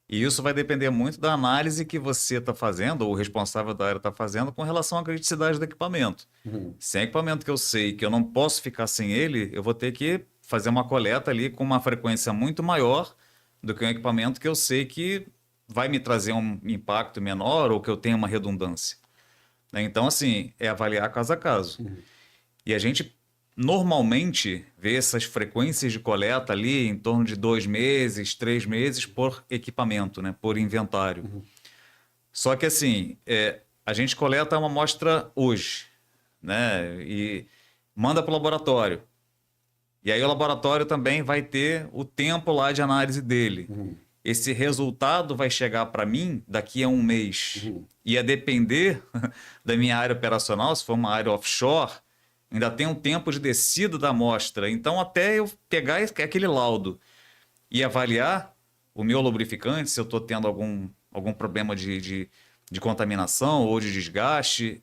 E isso vai depender muito da análise que você está fazendo, ou o responsável da área está fazendo, com relação à criticidade do equipamento. Se é equipamento que eu sei que eu não posso ficar sem ele, eu vou ter que fazer uma coleta ali com uma frequência muito maior do que um equipamento que eu sei que vai me trazer um impacto menor ou que eu tenha uma redundância. Então, assim, é avaliar caso a caso. E a gente normalmente vê essas frequências de coleta ali em torno de 2 meses, 3 meses por equipamento, né? Por inventário. Só que assim, a gente coleta uma amostra hoje, né? E manda para o laboratório. E aí o laboratório também vai ter o tempo lá de análise dele. Esse resultado vai chegar para mim daqui a um mês. E a depender da minha área operacional, se for uma área offshore, ainda tem um tempo de descida da amostra. Então, até eu pegar aquele laudo e avaliar o meu lubrificante, se eu estou tendo algum problema de contaminação ou de desgaste,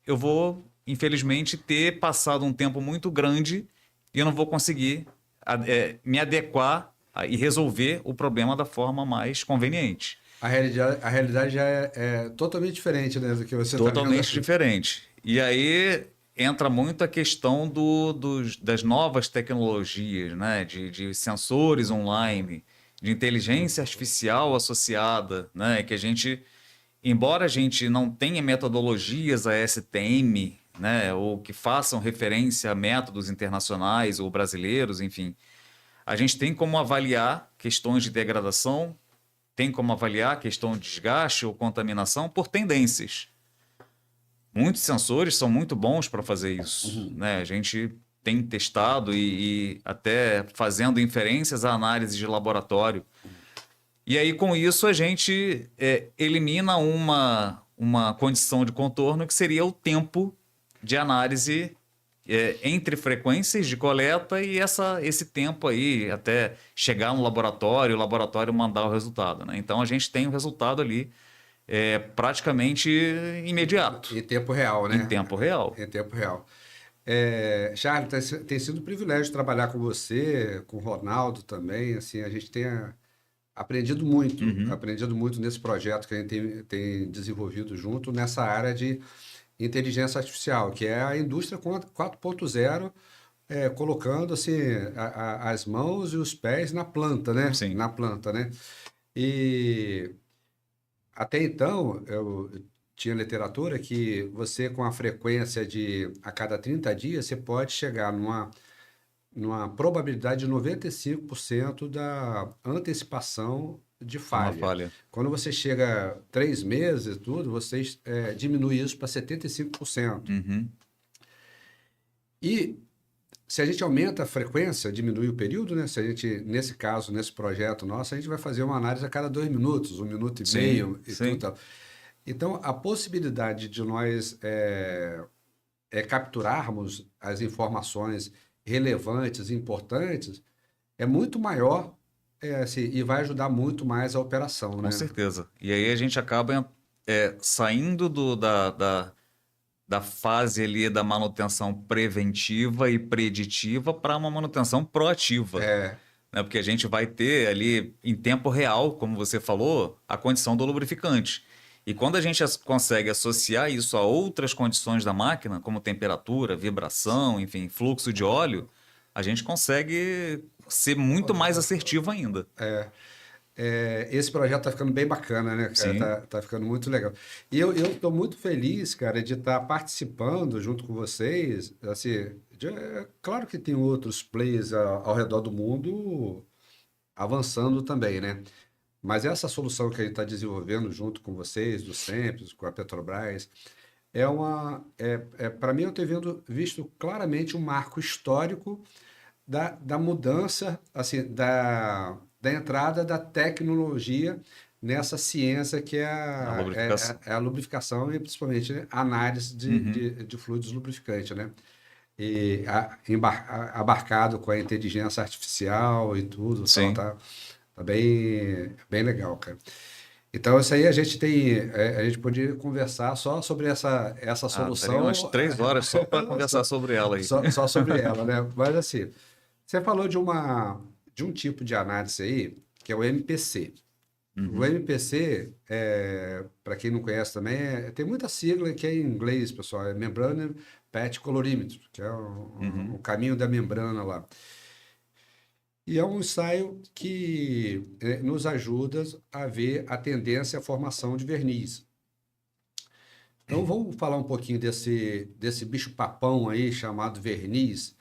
eu vou, infelizmente, ter passado um tempo muito grande e eu não vou conseguir me adequar e resolver o problema da forma mais conveniente. A realidade já é totalmente diferente, né, do que você está vendo. Totalmente diferente. E aí entra muito a questão das novas tecnologias, né, de sensores online, de inteligência artificial associada, né, que a gente, embora a gente não tenha metodologias ASTM, né, ou que façam referência a métodos internacionais ou brasileiros, enfim, a gente tem como avaliar questões de degradação, tem como avaliar questão de desgaste ou contaminação por tendências. Muitos sensores são muito bons para fazer isso, né? A gente tem testado e até fazendo inferências a análises de laboratório. E aí, com isso, a gente elimina uma condição de contorno que seria o tempo de análise entre frequências de coleta e esse tempo aí até chegar no laboratório, o laboratório mandar o resultado, né? Então, a gente tem o resultado ali praticamente imediato. Em tempo real, né? Em tempo real. Em tempo real. Charles, tem sido um privilégio trabalhar com você, com o Ronaldo também. Assim, a gente tem aprendido muito nesse projeto que a gente tem desenvolvido junto nessa área de inteligência artificial, que é a indústria 4.0, colocando assim, as mãos e os pés na planta, né? Sim. Na planta, né? E até então, eu tinha literatura que você, com a frequência de a cada 30 dias, você pode chegar numa probabilidade de 95% da antecipação de falha. Uma falha. Quando você chega a 3 meses, tudo, você diminui isso para 75%. E se a gente aumenta a frequência, diminui o período, né? Se a gente, nesse caso, nesse projeto nosso, a gente vai fazer uma análise a cada 2 minutos, 1 minuto e meio e tudo tal. Então, a possibilidade de nós capturarmos as informações relevantes e importantes é muito maior assim, e vai ajudar muito mais a operação, né? Com certeza. E aí a gente acaba saindo da fase ali da manutenção preventiva e preditiva para uma manutenção proativa. Né? Porque a gente vai ter ali em tempo real, como você falou, a condição do lubrificante. E quando a gente consegue associar isso a outras condições da máquina, como temperatura, vibração, enfim, fluxo de óleo, a gente consegue ser muito mais assertivo ainda. Esse projeto está ficando bem bacana, né, cara? Tá ficando muito legal. E eu estou muito feliz, cara, de estar participando junto com vocês. Assim, claro que tem outros players ao redor do mundo avançando também, né? Mas essa solução que a gente está desenvolvendo junto com vocês, do Sempre, com a Petrobras, para mim, eu tenho visto claramente um marco histórico da mudança, assim, da entrada da tecnologia nessa ciência que é a lubrificação e principalmente a análise de fluidos lubrificantes, né? E abarcado com a inteligência artificial e tudo, tá bem legal, cara. Então, isso aí a gente podia conversar só sobre essa solução. Umas 3 horas só para conversar sobre ela aí. Só sobre ela, né? Mas assim, você falou de um tipo de análise aí, que é o MPC. O MPC, para quem não conhece também, tem muita sigla que é em inglês, pessoal, é Membrane PET Colorimeter, que é o caminho da membrana lá. E é um ensaio que nos ajuda a ver a tendência à formação de verniz. Então vamos falar um pouquinho desse bicho-papão aí chamado verniz,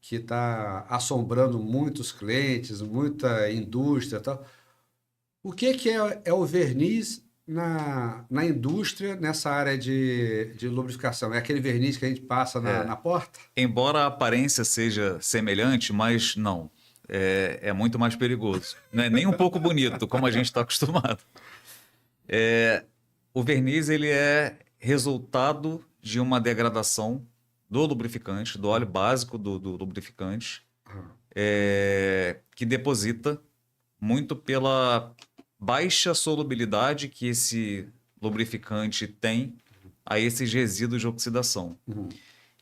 que está assombrando muitos clientes, muita indústria e tal. O que é o verniz na indústria, nessa área de lubrificação? É aquele verniz que a gente passa na porta? Embora a aparência seja semelhante, mas não. É muito mais perigoso. Não é nem um pouco bonito, como a gente está acostumado. O verniz ele é resultado de uma degradação do lubrificante, do óleo básico do lubrificante, que deposita muito pela baixa solubilidade que esse lubrificante tem a esses resíduos de oxidação.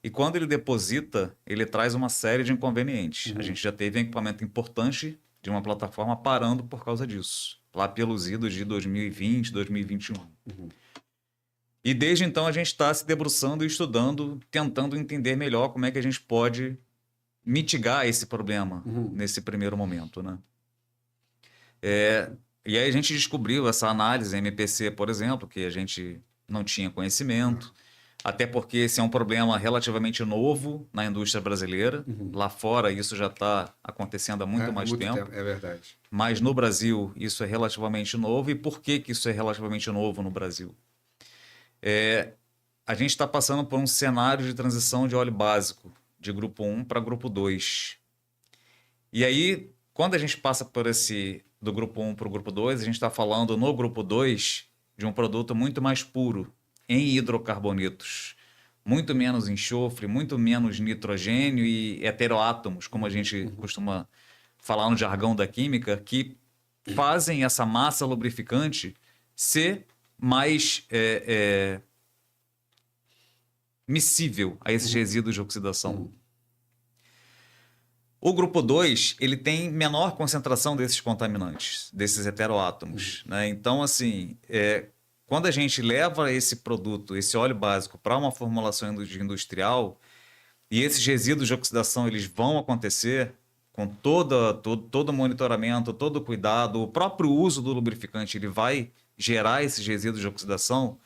E quando ele deposita, ele traz uma série de inconvenientes. A gente já teve um equipamento importante de uma plataforma parando por causa disso, lá pelos idos de 2020, 2021. E desde então a gente está se debruçando e estudando, tentando entender melhor como é que a gente pode mitigar esse problema nesse primeiro momento, né? E aí a gente descobriu essa análise MPC, por exemplo, que a gente não tinha conhecimento, até porque esse é um problema relativamente novo na indústria brasileira. Lá fora isso já está acontecendo há muito mais tempo. É verdade. Mas no Brasil isso é relativamente novo. E por que isso é relativamente novo no Brasil? A gente está passando por um cenário de transição de óleo básico, de grupo 1 para grupo 2. E aí, quando a gente passa por do grupo 1 para o grupo 2, a gente está falando no grupo 2 de um produto muito mais puro, em hidrocarbonetos. Muito menos enxofre, muito menos nitrogênio e heteroátomos, como a gente costuma falar no jargão da química, que fazem essa massa lubrificante ser mais miscível a esses resíduos de oxidação. O grupo 2, ele tem menor concentração desses contaminantes, desses heteroátomos, né? Então, assim, quando a gente leva esse produto, esse óleo básico, para uma formulação industrial, e esses resíduos de oxidação eles vão acontecer com todo o monitoramento, todo o cuidado, o próprio uso do lubrificante, ele vai gerar esses resíduos de oxidação,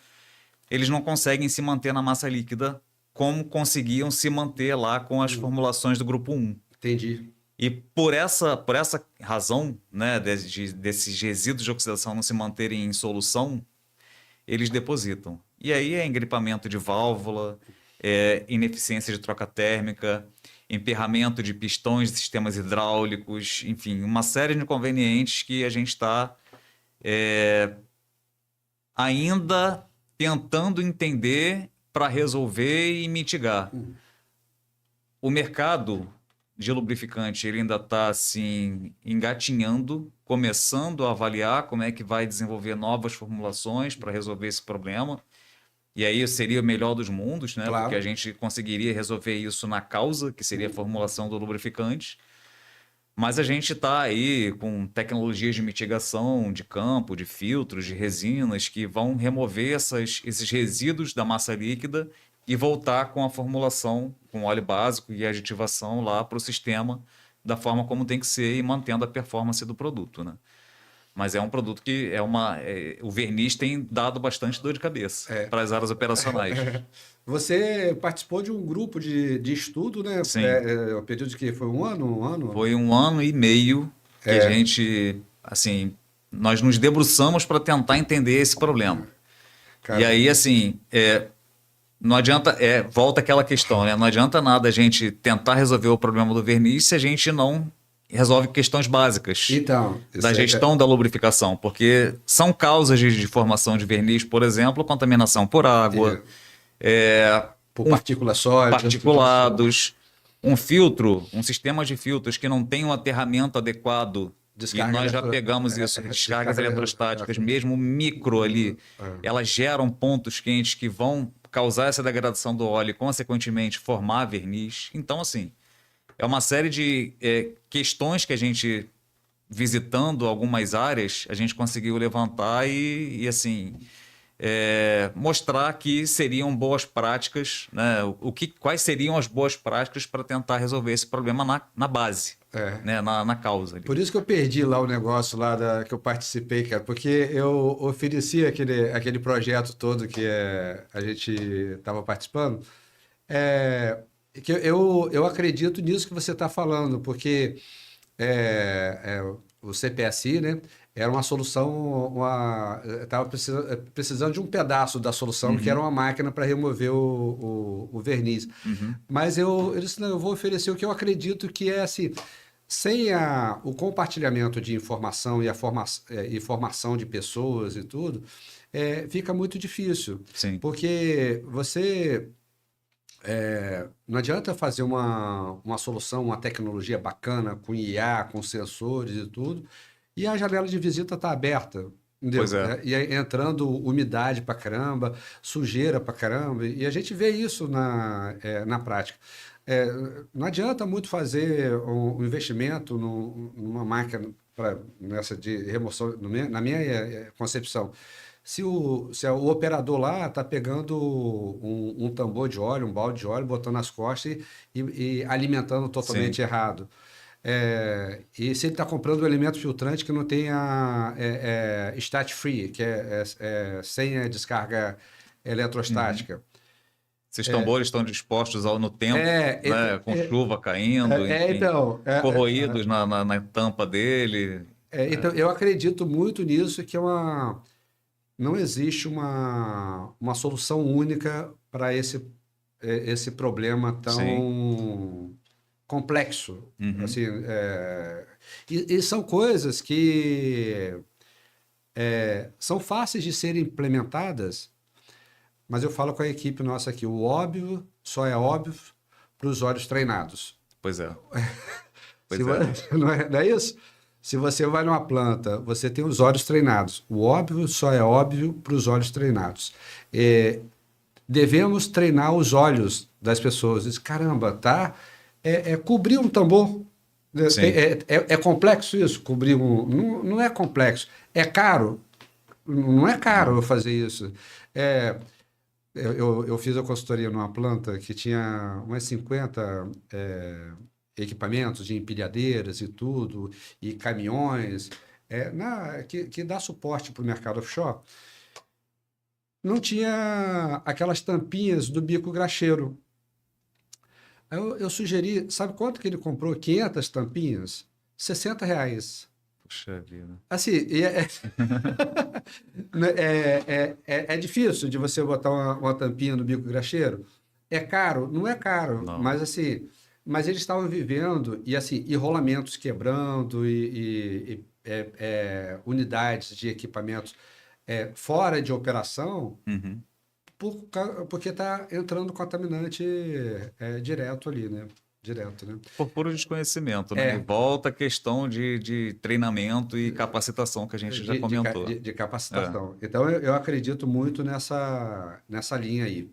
eles não conseguem se manter na massa líquida como conseguiam se manter lá com as formulações do grupo 1. Entendi. E por essa razão, né, desses resíduos de oxidação não se manterem em solução, eles depositam. E aí é engripamento de válvula, ineficiência de troca térmica, emperramento de pistões de sistemas hidráulicos, enfim, uma série de inconvenientes que a gente está ainda tentando entender para resolver e mitigar. O mercado de lubrificante ele ainda está assim, engatinhando, começando a avaliar como é que vai desenvolver novas formulações para resolver esse problema. E aí seria o melhor dos mundos, né? Claro. Porque a gente conseguiria resolver isso na causa, que seria a formulação do lubrificante. Mas a gente está aí com tecnologias de mitigação de campo, de filtros, de resinas, que vão remover esses resíduos da massa líquida e voltar com a formulação, com óleo básico e aditivação lá para o sistema da forma como tem que ser e mantendo a performance do produto, né? Mas é um produto que o verniz tem dado bastante dor de cabeça para as áreas operacionais. Você participou de um grupo de estudo, né? Sim. O período de que foi um ano? Foi 1 ano e meio que a gente, assim, nós nos debruçamos para tentar entender esse problema. Cara. E aí, assim, não adianta, volta aquela questão, né? Não adianta nada a gente tentar resolver o problema do verniz se a gente não resolve questões básicas da gestão da lubrificação, porque são causas de formação de verniz, por exemplo, contaminação por água, por partículas sólidas, particulados, um sistema de filtros que não tem um aterramento adequado. E nós já pegamos isso, descargas eletrostáticas, mesmo micro ali, elas geram pontos quentes que vão causar essa degradação do óleo e, consequentemente, formar verniz. Então, assim, é uma série de questões que a gente, visitando algumas áreas, a gente conseguiu levantar e assim, mostrar que seriam boas práticas, né? Quais seriam as boas práticas para tentar resolver esse problema na base. né, na causa. Ali. Por isso que eu perdi lá o negócio lá que eu participei, cara, porque eu ofereci aquele projeto todo que a gente estava participando. É, que eu acredito nisso que você está falando, porque o CPSI, né, era uma solução, estava precisando de um pedaço da solução, que era uma máquina para remover o verniz. Mas eu disse, não, eu vou oferecer o que eu acredito que é assim, sem o compartilhamento de informação e formação de pessoas e tudo, fica muito difícil. Sim. Porque você... não adianta fazer uma solução, uma tecnologia bacana, com IA, com sensores e tudo, e a janela de visita está aberta. Entendeu? Pois é. E aí entrando umidade para caramba, sujeira para caramba, e a gente vê isso na prática. Não adianta muito fazer um investimento numa máquina nessa de remoção, na minha concepção. Se o operador lá está pegando um tambor de óleo, um balde de óleo, botando nas costas e alimentando totalmente errado. E se ele está comprando um elemento filtrante que não tenha stat free, que sem a descarga eletrostática. Esses tambores estão dispostos no tempo, né, com chuva caindo, enfim, corroídos na tampa dele. Então, eu acredito muito nisso, que não existe uma solução única para esse problema tão complexo. Assim, e são coisas que são fáceis de serem implementadas, mas eu falo com a equipe nossa aqui, o óbvio só é óbvio para os olhos treinados. Pois é. Não é isso? Se você vai numa planta, você tem os olhos treinados. O óbvio só é óbvio para os olhos treinados. Devemos treinar os olhos das pessoas. Diz, caramba, tá? Cobrir um tambor. É complexo isso? Cobrir não é complexo. É caro? Não é caro fazer isso. Eu fiz a consultoria numa planta que tinha umas 50 equipamentos de empilhadeiras e tudo, e caminhões, que dá suporte para o mercado offshore. Não tinha aquelas tampinhas do bico graxeiro. Eu sugeri, sabe quanto que ele comprou? 500 tampinhas? R$60. Puxa vida. Assim, é difícil de você botar uma tampinha no bico graxeiro? É caro? Não é caro, não. Mas assim... Mas eles estavam vivendo, e assim, enrolamentos quebrando, unidades de equipamentos fora de operação, porque está entrando contaminante direto ali, né? Direto, né? Por puro desconhecimento, né? E volta a questão de treinamento e capacitação que a gente já comentou. De capacitação. Então, eu acredito muito nessa linha aí.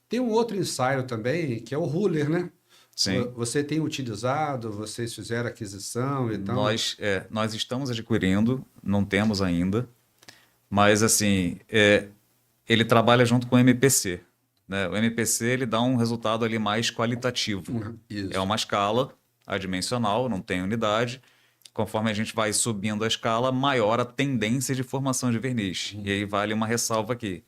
Tem um outro ensaio também, que é o Ruler, né? Sim. Você tem utilizado, vocês fizeram aquisição e tal? Nós estamos adquirindo, não temos ainda, mas assim, ele trabalha junto com o MPC. Né? O MPC ele dá um resultado ali mais qualitativo. Isso. É uma escala adimensional, não tem unidade. Conforme a gente vai subindo a escala, maior a tendência de formação de verniz. E aí vale uma ressalva aqui.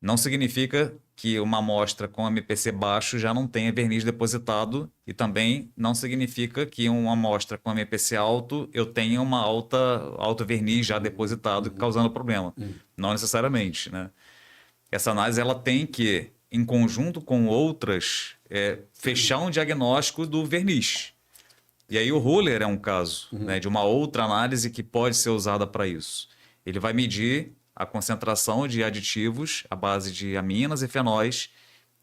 Não significa que uma amostra com MPC baixo já não tenha verniz depositado e também não significa que uma amostra com MPC alto eu tenha uma alto verniz já depositado causando problema. Não necessariamente, né? Essa análise ela tem que, em conjunto com outras, fechar um diagnóstico do verniz. E aí o Ruler é um caso né, de uma outra análise que pode ser usada para isso. Ele vai medir a concentração de aditivos à base de aminas e fenóis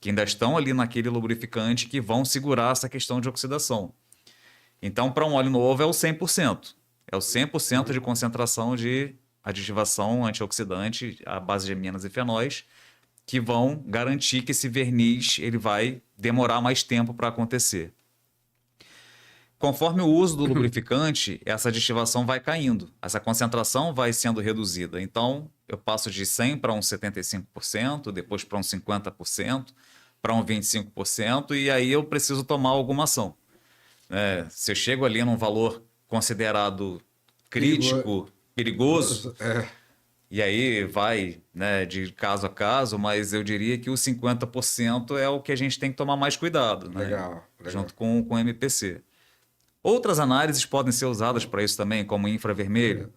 que ainda estão ali naquele lubrificante que vão segurar essa questão de oxidação. Então, para um óleo novo é o 100%. É o 100% de concentração de aditivação antioxidante à base de aminas e fenóis que vão garantir que esse verniz ele vai demorar mais tempo para acontecer. Conforme o uso do lubrificante, essa aditivação vai caindo, essa concentração vai sendo reduzida. Então, eu passo de 100% para um 75%, depois para um 50%, para um 25%, e aí eu preciso tomar alguma ação. né? Se eu chego ali num valor considerado crítico, perigoso, e aí vai, né, de caso a caso, mas eu diria que os 50% é o que a gente tem que tomar mais cuidado, né? Legal. Junto com o MPC. Outras análises podem ser usadas para isso também, como infravermelho.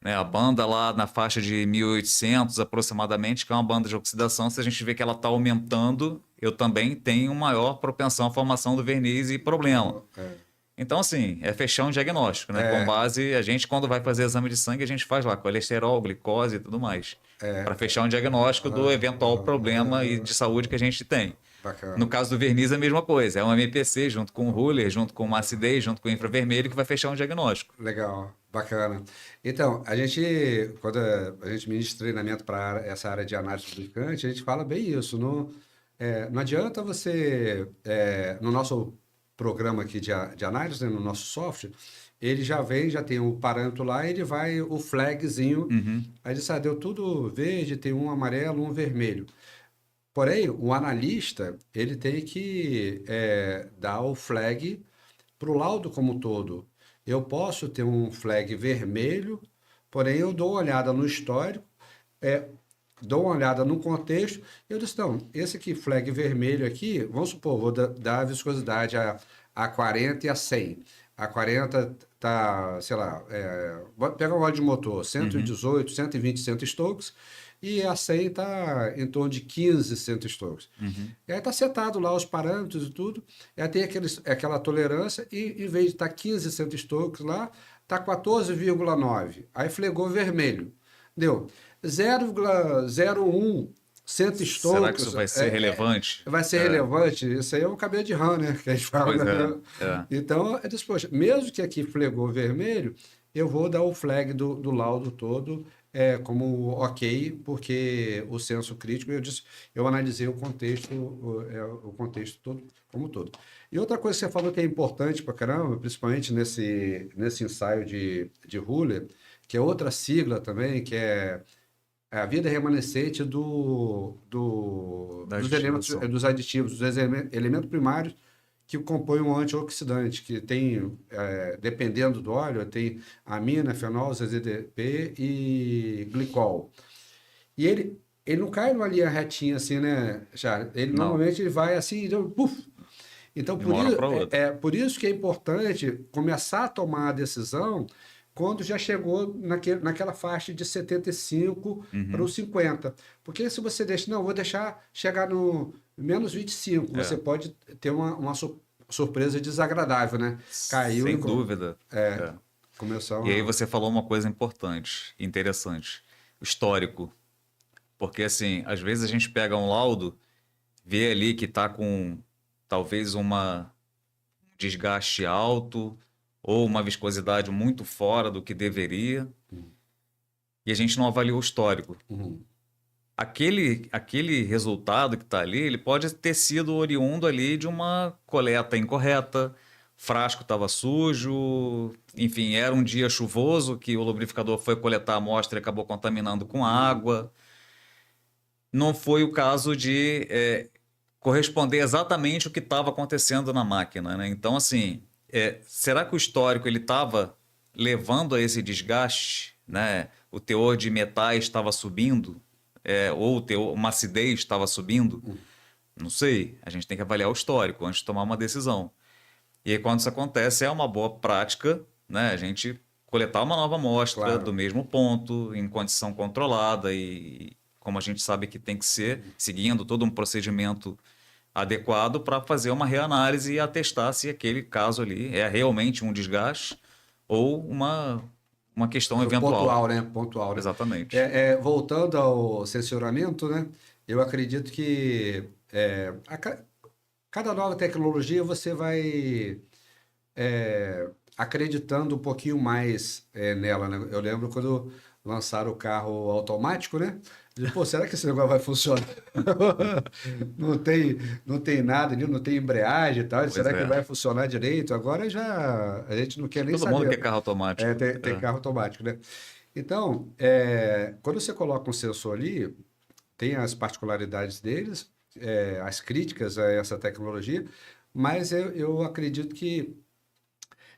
Né? A banda lá na faixa de 1800 aproximadamente, que é uma banda de oxidação, se a gente vê que ela está aumentando, eu também tenho maior propensão à formação do verniz e problema. Então, assim, é fechar um diagnóstico, né? Com base, a gente, quando vai fazer exame de sangue, a gente faz lá colesterol, glicose e tudo mais. Para fechar um diagnóstico do eventual problema de saúde que a gente tem. Bacana. No caso do verniz, é a mesma coisa. É um MPC junto com o ruler, junto com uma acidez, junto com o infravermelho, que vai fechar um diagnóstico. Legal, bacana. Então, quando a gente ministra treinamento para essa área de análise lubrificante, a gente fala bem isso. Não adianta você, no nosso programa aqui de análise, né, no nosso software, ele já tem o parâmetro lá, ele vai o flagzinho, aí diz, deu tudo verde, tem um amarelo, um vermelho. Porém, o analista, ele tem que dar o flag para o laudo como um todo. Eu posso ter um flag vermelho, porém eu dou uma olhada no histórico, dou uma olhada no contexto, e eu disse, não, esse aqui, flag vermelho aqui, vamos supor, vou dar a viscosidade a 40 e a 100. A 40 tá, sei lá, pega o óleo de motor, 118, 120 centistokes, e a 100 está em torno de 15 centistokes. E aí está setado lá os parâmetros e tudo, e aí tem aquela tolerância, e em vez de estar 15 centistokes lá, está 14,9. Aí flegou vermelho. Deu 0,01 centistokes. Será que isso vai ser relevante? Vai ser relevante. Isso aí é um cabelo de rã, né? Que a gente fala. Então, eu disse, poxa, mesmo que aqui flegou vermelho, eu vou dar o flag do laudo todo como ok, porque o senso crítico, eu analisei o contexto todo como todo. E outra coisa que você falou que é importante pra caramba, principalmente nesse ensaio de Ruller, que é outra sigla também, que é a vida remanescente dos aditivos, dos elementos primários que compõem um antioxidante, que tem, dependendo do óleo, tem amina, fenol, ZZP e glicol. E ele não cai numa linha retinha assim, né, Charles? Normalmente ele vai assim, puf. Então, por isso que é importante começar a tomar a decisão quando já chegou naquela faixa de 75 para os 50. Porque se você vou deixar chegar no menos 25, você pode ter uma surpresa desagradável, né? Caiu. Sem dúvida. Começou e aí você falou uma coisa importante, interessante, o histórico. Porque, assim, às vezes a gente pega um laudo, vê ali que está com talvez um desgaste alto, ou uma viscosidade muito fora do que deveria, e a gente não avaliou o histórico. Aquele resultado que está ali, ele pode ter sido oriundo ali de uma coleta incorreta, frasco estava sujo, enfim, era um dia chuvoso que o lubrificador foi coletar a amostra e acabou contaminando com água. Não foi o caso de corresponder exatamente o que estava acontecendo na máquina, né? Então, assim, será que o histórico ele estava levando a esse desgaste, né? O teor de metais estava subindo, ou uma acidez estava subindo? Não sei. A gente tem que avaliar o histórico antes de tomar uma decisão. E aí, quando isso acontece, é uma boa prática, né? A gente coletar uma nova amostra do mesmo ponto, em condição controlada e como a gente sabe que tem que ser, seguindo todo um procedimento adequado para fazer uma reanálise e atestar se aquele caso ali é realmente um desgaste ou uma questão eventual. Pontual, né? Pontual, né? Exatamente. Voltando ao censuramento, né? Eu acredito que cada nova tecnologia você vai acreditando um pouquinho mais nela, né? Eu lembro quando lançaram o carro automático, né? Pô, será que esse negócio vai funcionar? não tem nada ali, não tem embreagem e tal. Será que vai funcionar direito? Agora a gente não quer nem saber. Todo mundo quer carro automático. Tem carro automático, né? Então, quando você coloca um sensor ali, tem as particularidades deles, as críticas a essa tecnologia, mas eu acredito que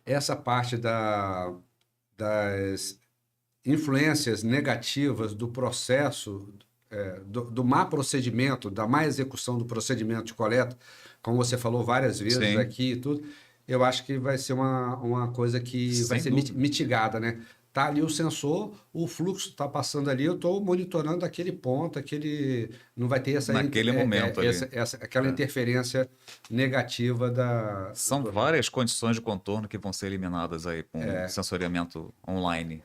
essa parte das influências negativas do processo, do má procedimento, da má execução do procedimento de coleta, como você falou várias vezes Sim. aqui e tudo, eu acho que vai ser uma coisa que vai ser mitigada, né? Tá ali o sensor, o fluxo está passando ali, eu estou monitorando aquele ponto, não vai ter naquele momento ali. Aquela interferência negativa da... São várias condições de contorno que vão ser eliminadas aí com sensoriamento online.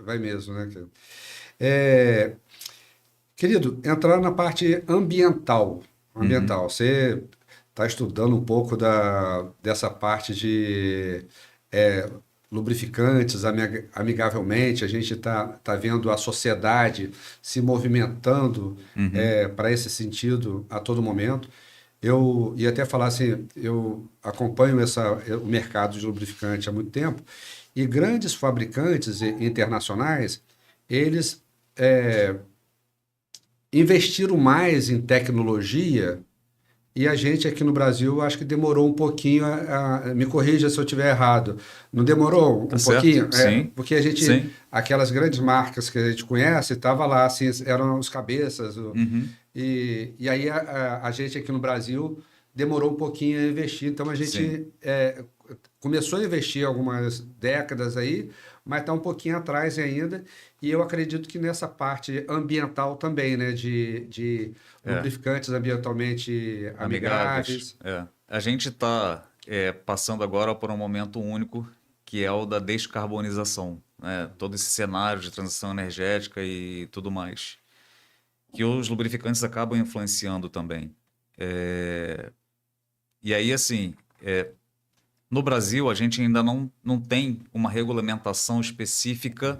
Vai mesmo, né? Querido, entrar na parte ambiental. Você está estudando um pouco dessa parte de lubrificantes amigavelmente, a gente está vendo a sociedade se movimentando para esse sentido a todo momento. Eu ia até falar assim, eu acompanho o mercado de lubrificante há muito tempo e grandes fabricantes internacionais, eles investiram mais em tecnologia e a gente aqui no Brasil acho que demorou um pouquinho me corrija se eu estiver errado. Não demorou um pouquinho? Sim. Porque a gente, aquelas grandes marcas que a gente conhece, estava lá, assim, eram os cabeças. E aí a gente aqui no Brasil demorou um pouquinho a investir. Então a gente começou a investir algumas décadas aí, mas está um pouquinho atrás ainda. E eu acredito que nessa parte ambiental também, né? De lubrificantes ambientalmente amigáveis. A gente está passando agora por um momento único, que é o da descarbonização, né? Todo esse cenário de transição energética e tudo mais, que os lubrificantes acabam influenciando também. E aí, assim, no Brasil, a gente ainda não tem uma regulamentação específica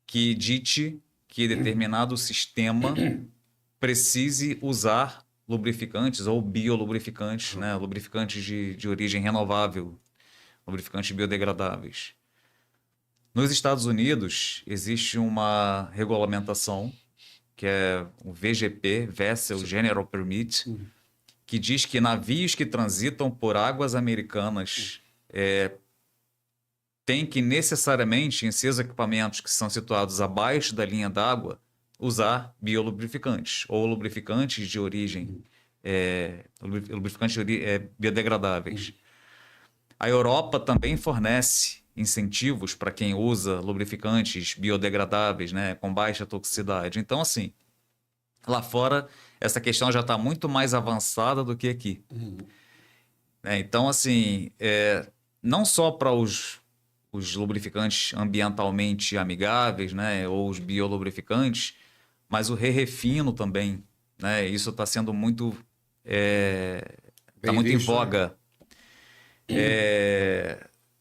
que dite que determinado sistema precise usar lubrificantes ou biolubrificantes, né? Lubrificantes de origem renovável, lubrificantes biodegradáveis. Nos Estados Unidos, existe uma regulamentação, que é o VGP, Vessel General Permit, que diz que navios que transitam por águas americanas têm que necessariamente, em seus equipamentos que são situados abaixo da linha d'água, usar biolubrificantes ou lubrificantes de origem biodegradáveis. A Europa também fornece incentivos para quem usa lubrificantes biodegradáveis, né, com baixa toxicidade. Então, assim, lá fora essa questão já está muito mais avançada do que aqui. Então, assim, não só para os lubrificantes ambientalmente amigáveis, né, ou os biolubrificantes, mas o re-refino também, né? Isso está sendo muito muito em voga.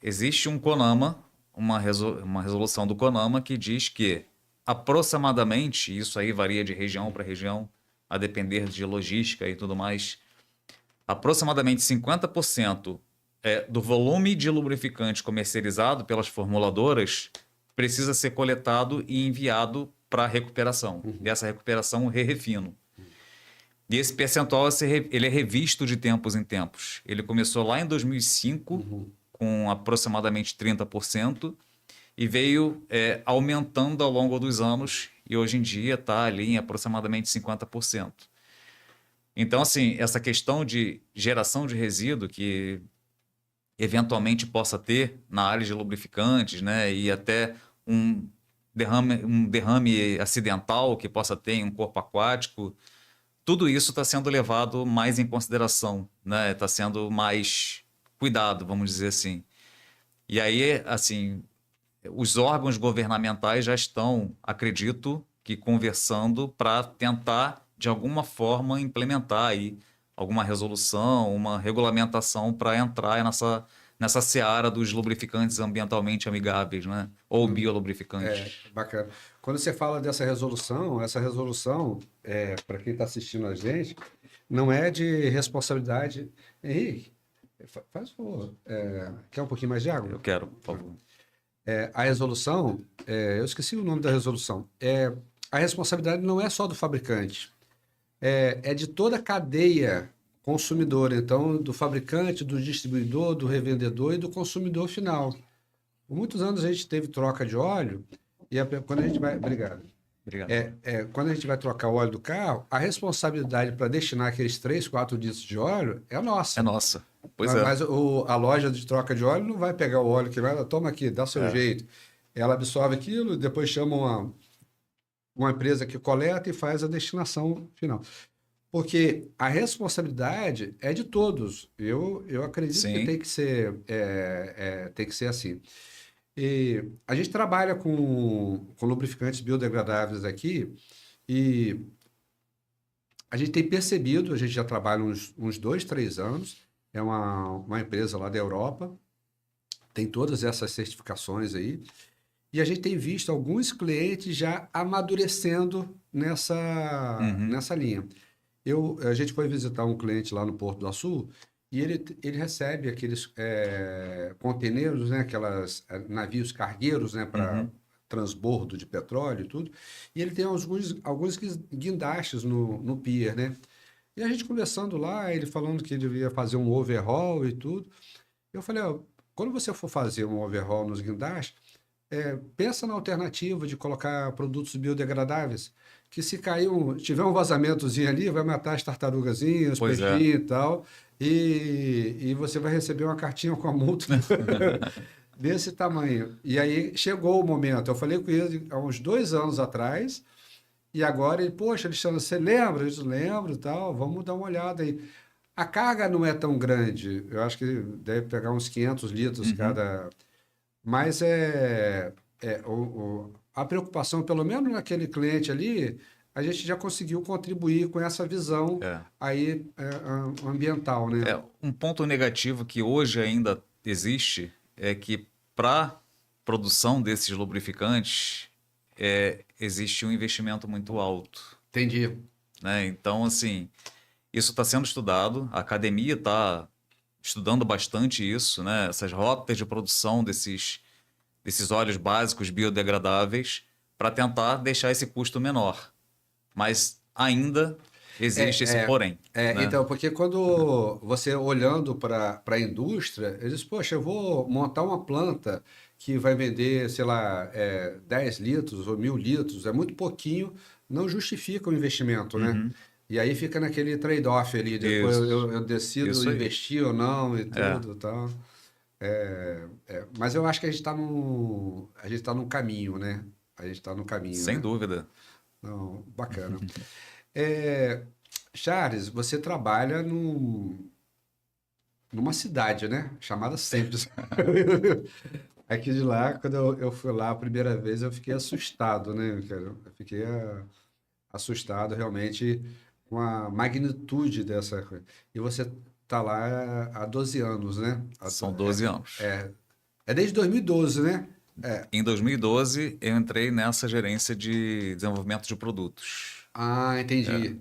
Existe um CONAMA, uma resolução do CONAMA que diz que aproximadamente, isso aí varia de região para região, a depender de logística e tudo mais, aproximadamente 50% do volume de lubrificante comercializado pelas formuladoras precisa ser coletado e enviado para recuperação. Dessa recuperação, o re-refino. E esse percentual ele é revisto de tempos em tempos. Ele começou lá em 2005, com aproximadamente 30%, e veio aumentando ao longo dos anos, e hoje em dia está ali em aproximadamente 50%. Então, assim, essa questão de geração de resíduo que eventualmente possa ter na área de lubrificantes, né, e até um derrame acidental que possa ter em um corpo aquático, tudo isso está sendo levado mais em consideração, né? Está sendo mais cuidado, vamos dizer assim. E aí, assim, os órgãos governamentais já estão, acredito, que conversando para tentar, de alguma forma, implementar aí alguma resolução, uma regulamentação para entrar nessa seara dos lubrificantes ambientalmente amigáveis, né? Ou biolubrificantes. Bacana. Quando você fala dessa resolução, para quem está assistindo a gente, não é de responsabilidade. Henrique, faz o favor. Quer um pouquinho mais de água? Eu quero, por favor. A resolução, eu esqueci o nome da resolução. A responsabilidade não é só do fabricante, é de toda a cadeia consumidor, então, do fabricante, do distribuidor, do revendedor e do consumidor final. Por muitos anos a gente teve troca de óleo e quando a gente vai... Obrigado. Obrigado. Quando a gente vai trocar o óleo do carro, a responsabilidade para destinar aqueles 3, 4 litros de óleo é nossa. É nossa. Pois é. Mas a loja de troca de óleo não vai pegar o óleo que vai, toma aqui, dá seu jeito. Ela absorve aquilo e depois chama uma empresa que coleta e faz a destinação final. Porque a responsabilidade é de todos. Eu acredito Sim. que tem que ser assim. E a gente trabalha com lubrificantes biodegradáveis aqui e a gente tem percebido, a gente já trabalha uns 2, 3 anos, é uma empresa lá da Europa, tem todas essas certificações aí, e a gente tem visto alguns clientes já amadurecendo nessa linha. A gente foi visitar um cliente lá no Porto do Açu e ele recebe aqueles conteneiros, né, aquelas navios cargueiros, né, para transbordo de petróleo e tudo, e ele tem alguns guindastes no pier, né? E a gente conversando lá, ele falando que ele ia fazer um overhaul e tudo. Eu falei, quando você for fazer um overhaul nos guindastes, pensa na alternativa de colocar produtos biodegradáveis, que se tiver um vazamentozinho ali, vai matar as tartarugazinhas, os peixinhos e tal, e você vai receber uma cartinha com a multa desse tamanho. E aí chegou o momento, eu falei com ele há uns 2 anos atrás, e agora ele, poxa, Alexandre, você lembra? Eu disse, lembro e tal, vamos dar uma olhada aí. A carga não é tão grande, eu acho que deve pegar uns 500 litros cada... Mas a preocupação, pelo menos naquele cliente ali, a gente já conseguiu contribuir com essa visão aí ambiental, né? Um ponto negativo que hoje ainda existe é que para produção desses lubrificantes existe um investimento muito alto. Entendi. Né? Então, assim, isso está sendo estudado, a academia está estudando bastante isso, né? Essas rotas de produção desses óleos básicos biodegradáveis para tentar deixar esse custo menor. Mas ainda existe esse porém. Né? Então, porque quando você olhando para a indústria, eles, poxa, eu vou montar uma planta que vai vender, sei lá, 10 litros ou 1.000 litros, é muito pouquinho, não justifica o investimento, né? E aí fica naquele trade-off ali, depois eu decido investir ou não e tudo e tal. Mas eu acho que a gente está no caminho, né? A gente está no caminho. Sem dúvida. Não, bacana. Charles, você trabalha numa cidade, né? Chamada Sempes. Aqui de lá, quando eu fui lá a primeira vez, eu fiquei assustado, né? Eu fiquei assustado realmente com a magnitude dessa coisa. E você está lá há 12 anos, né? São 12 anos. É desde 2012, né? Em 2012, eu entrei nessa gerência de desenvolvimento de produtos. Ah, entendi.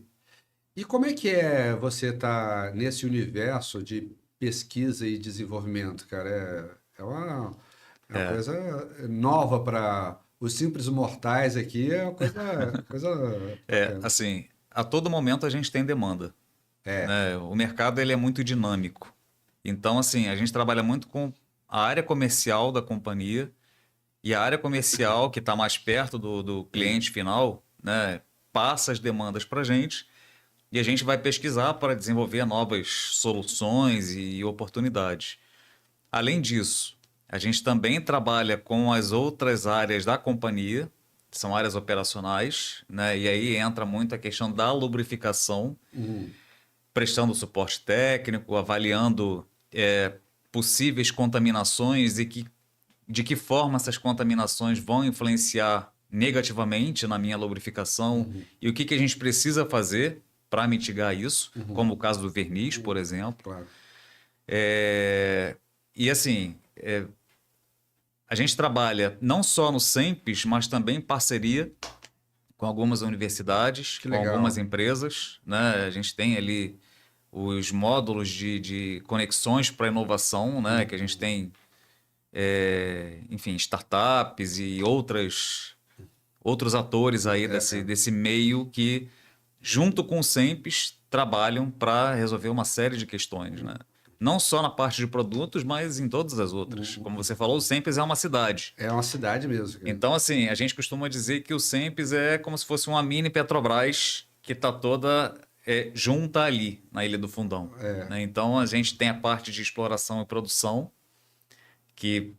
E como é que você estar nesse universo de pesquisa e desenvolvimento, cara? É uma coisa nova para os simples mortais aqui, é uma coisa assim, a todo momento a gente tem demanda. Né? O mercado ele é muito dinâmico. Então, assim, a gente trabalha muito com a área comercial da companhia e a área comercial que está mais perto do cliente final, né, passa as demandas para a gente e a gente vai pesquisar para desenvolver novas soluções e oportunidades. Além disso, a gente também trabalha com as outras áreas da companhia, que são áreas operacionais, né, e aí entra muito a questão da lubrificação, prestando suporte técnico, avaliando possíveis contaminações e de que forma essas contaminações vão influenciar negativamente na minha lubrificação e o que a gente precisa fazer para mitigar isso, como o caso do verniz, por exemplo. Claro. E assim, a gente trabalha não só no Sempes, mas também em parceria com algumas universidades, com algumas empresas. Né? A gente tem ali os módulos de conexões para inovação, né? Que a gente tem, enfim, startups e outros atores aí desse meio que, junto com o Sempes, trabalham para resolver uma série de questões, né? Não só na parte de produtos, mas em todas as outras. Como você falou, o Cenpes é uma cidade. É uma cidade mesmo. Então, assim, a gente costuma dizer que o Cenpes é como se fosse uma mini Petrobras que está toda junta ali, na Ilha do Fundão. Né? Então, a gente tem a parte de exploração e produção, que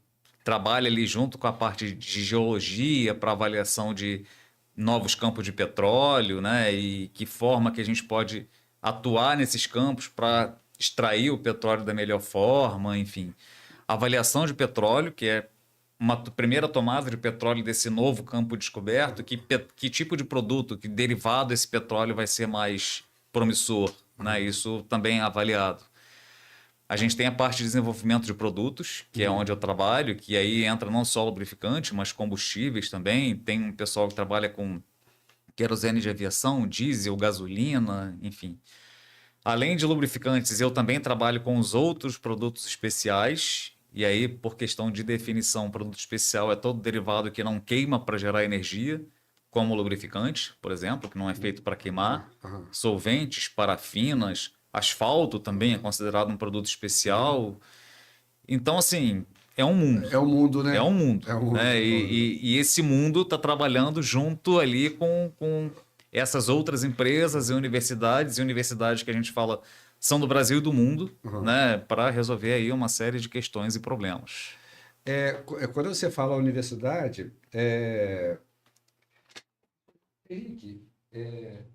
trabalha ali junto com a parte de geologia para avaliação de novos campos de petróleo, né? E que forma que a gente pode atuar nesses campos para extrair o petróleo da melhor forma, enfim. Avaliação de petróleo, que é uma primeira tomada de petróleo desse novo campo descoberto, que tipo de produto, que derivado desse petróleo vai ser mais promissor, né? Isso também é avaliado. A gente tem a parte de desenvolvimento de produtos, que é onde eu trabalho, que aí entra não só lubrificante, mas combustíveis também. Tem um pessoal que trabalha com querosene de aviação, diesel, gasolina, enfim. Além de lubrificantes, eu também trabalho com os outros produtos especiais. E aí, por questão de definição, produto especial é todo derivado que não queima para gerar energia, como o lubrificante, por exemplo, que não é feito para queimar. Solventes, parafinas, asfalto também é considerado um produto especial. Então, assim, é um mundo. É um mundo, né? É um mundo. É um mundo. Né? E esse mundo está trabalhando junto ali com essas outras empresas e universidades que a gente fala são do Brasil e do mundo, né? Para resolver aí uma série de questões e problemas. Quando você fala universidade, Henrique,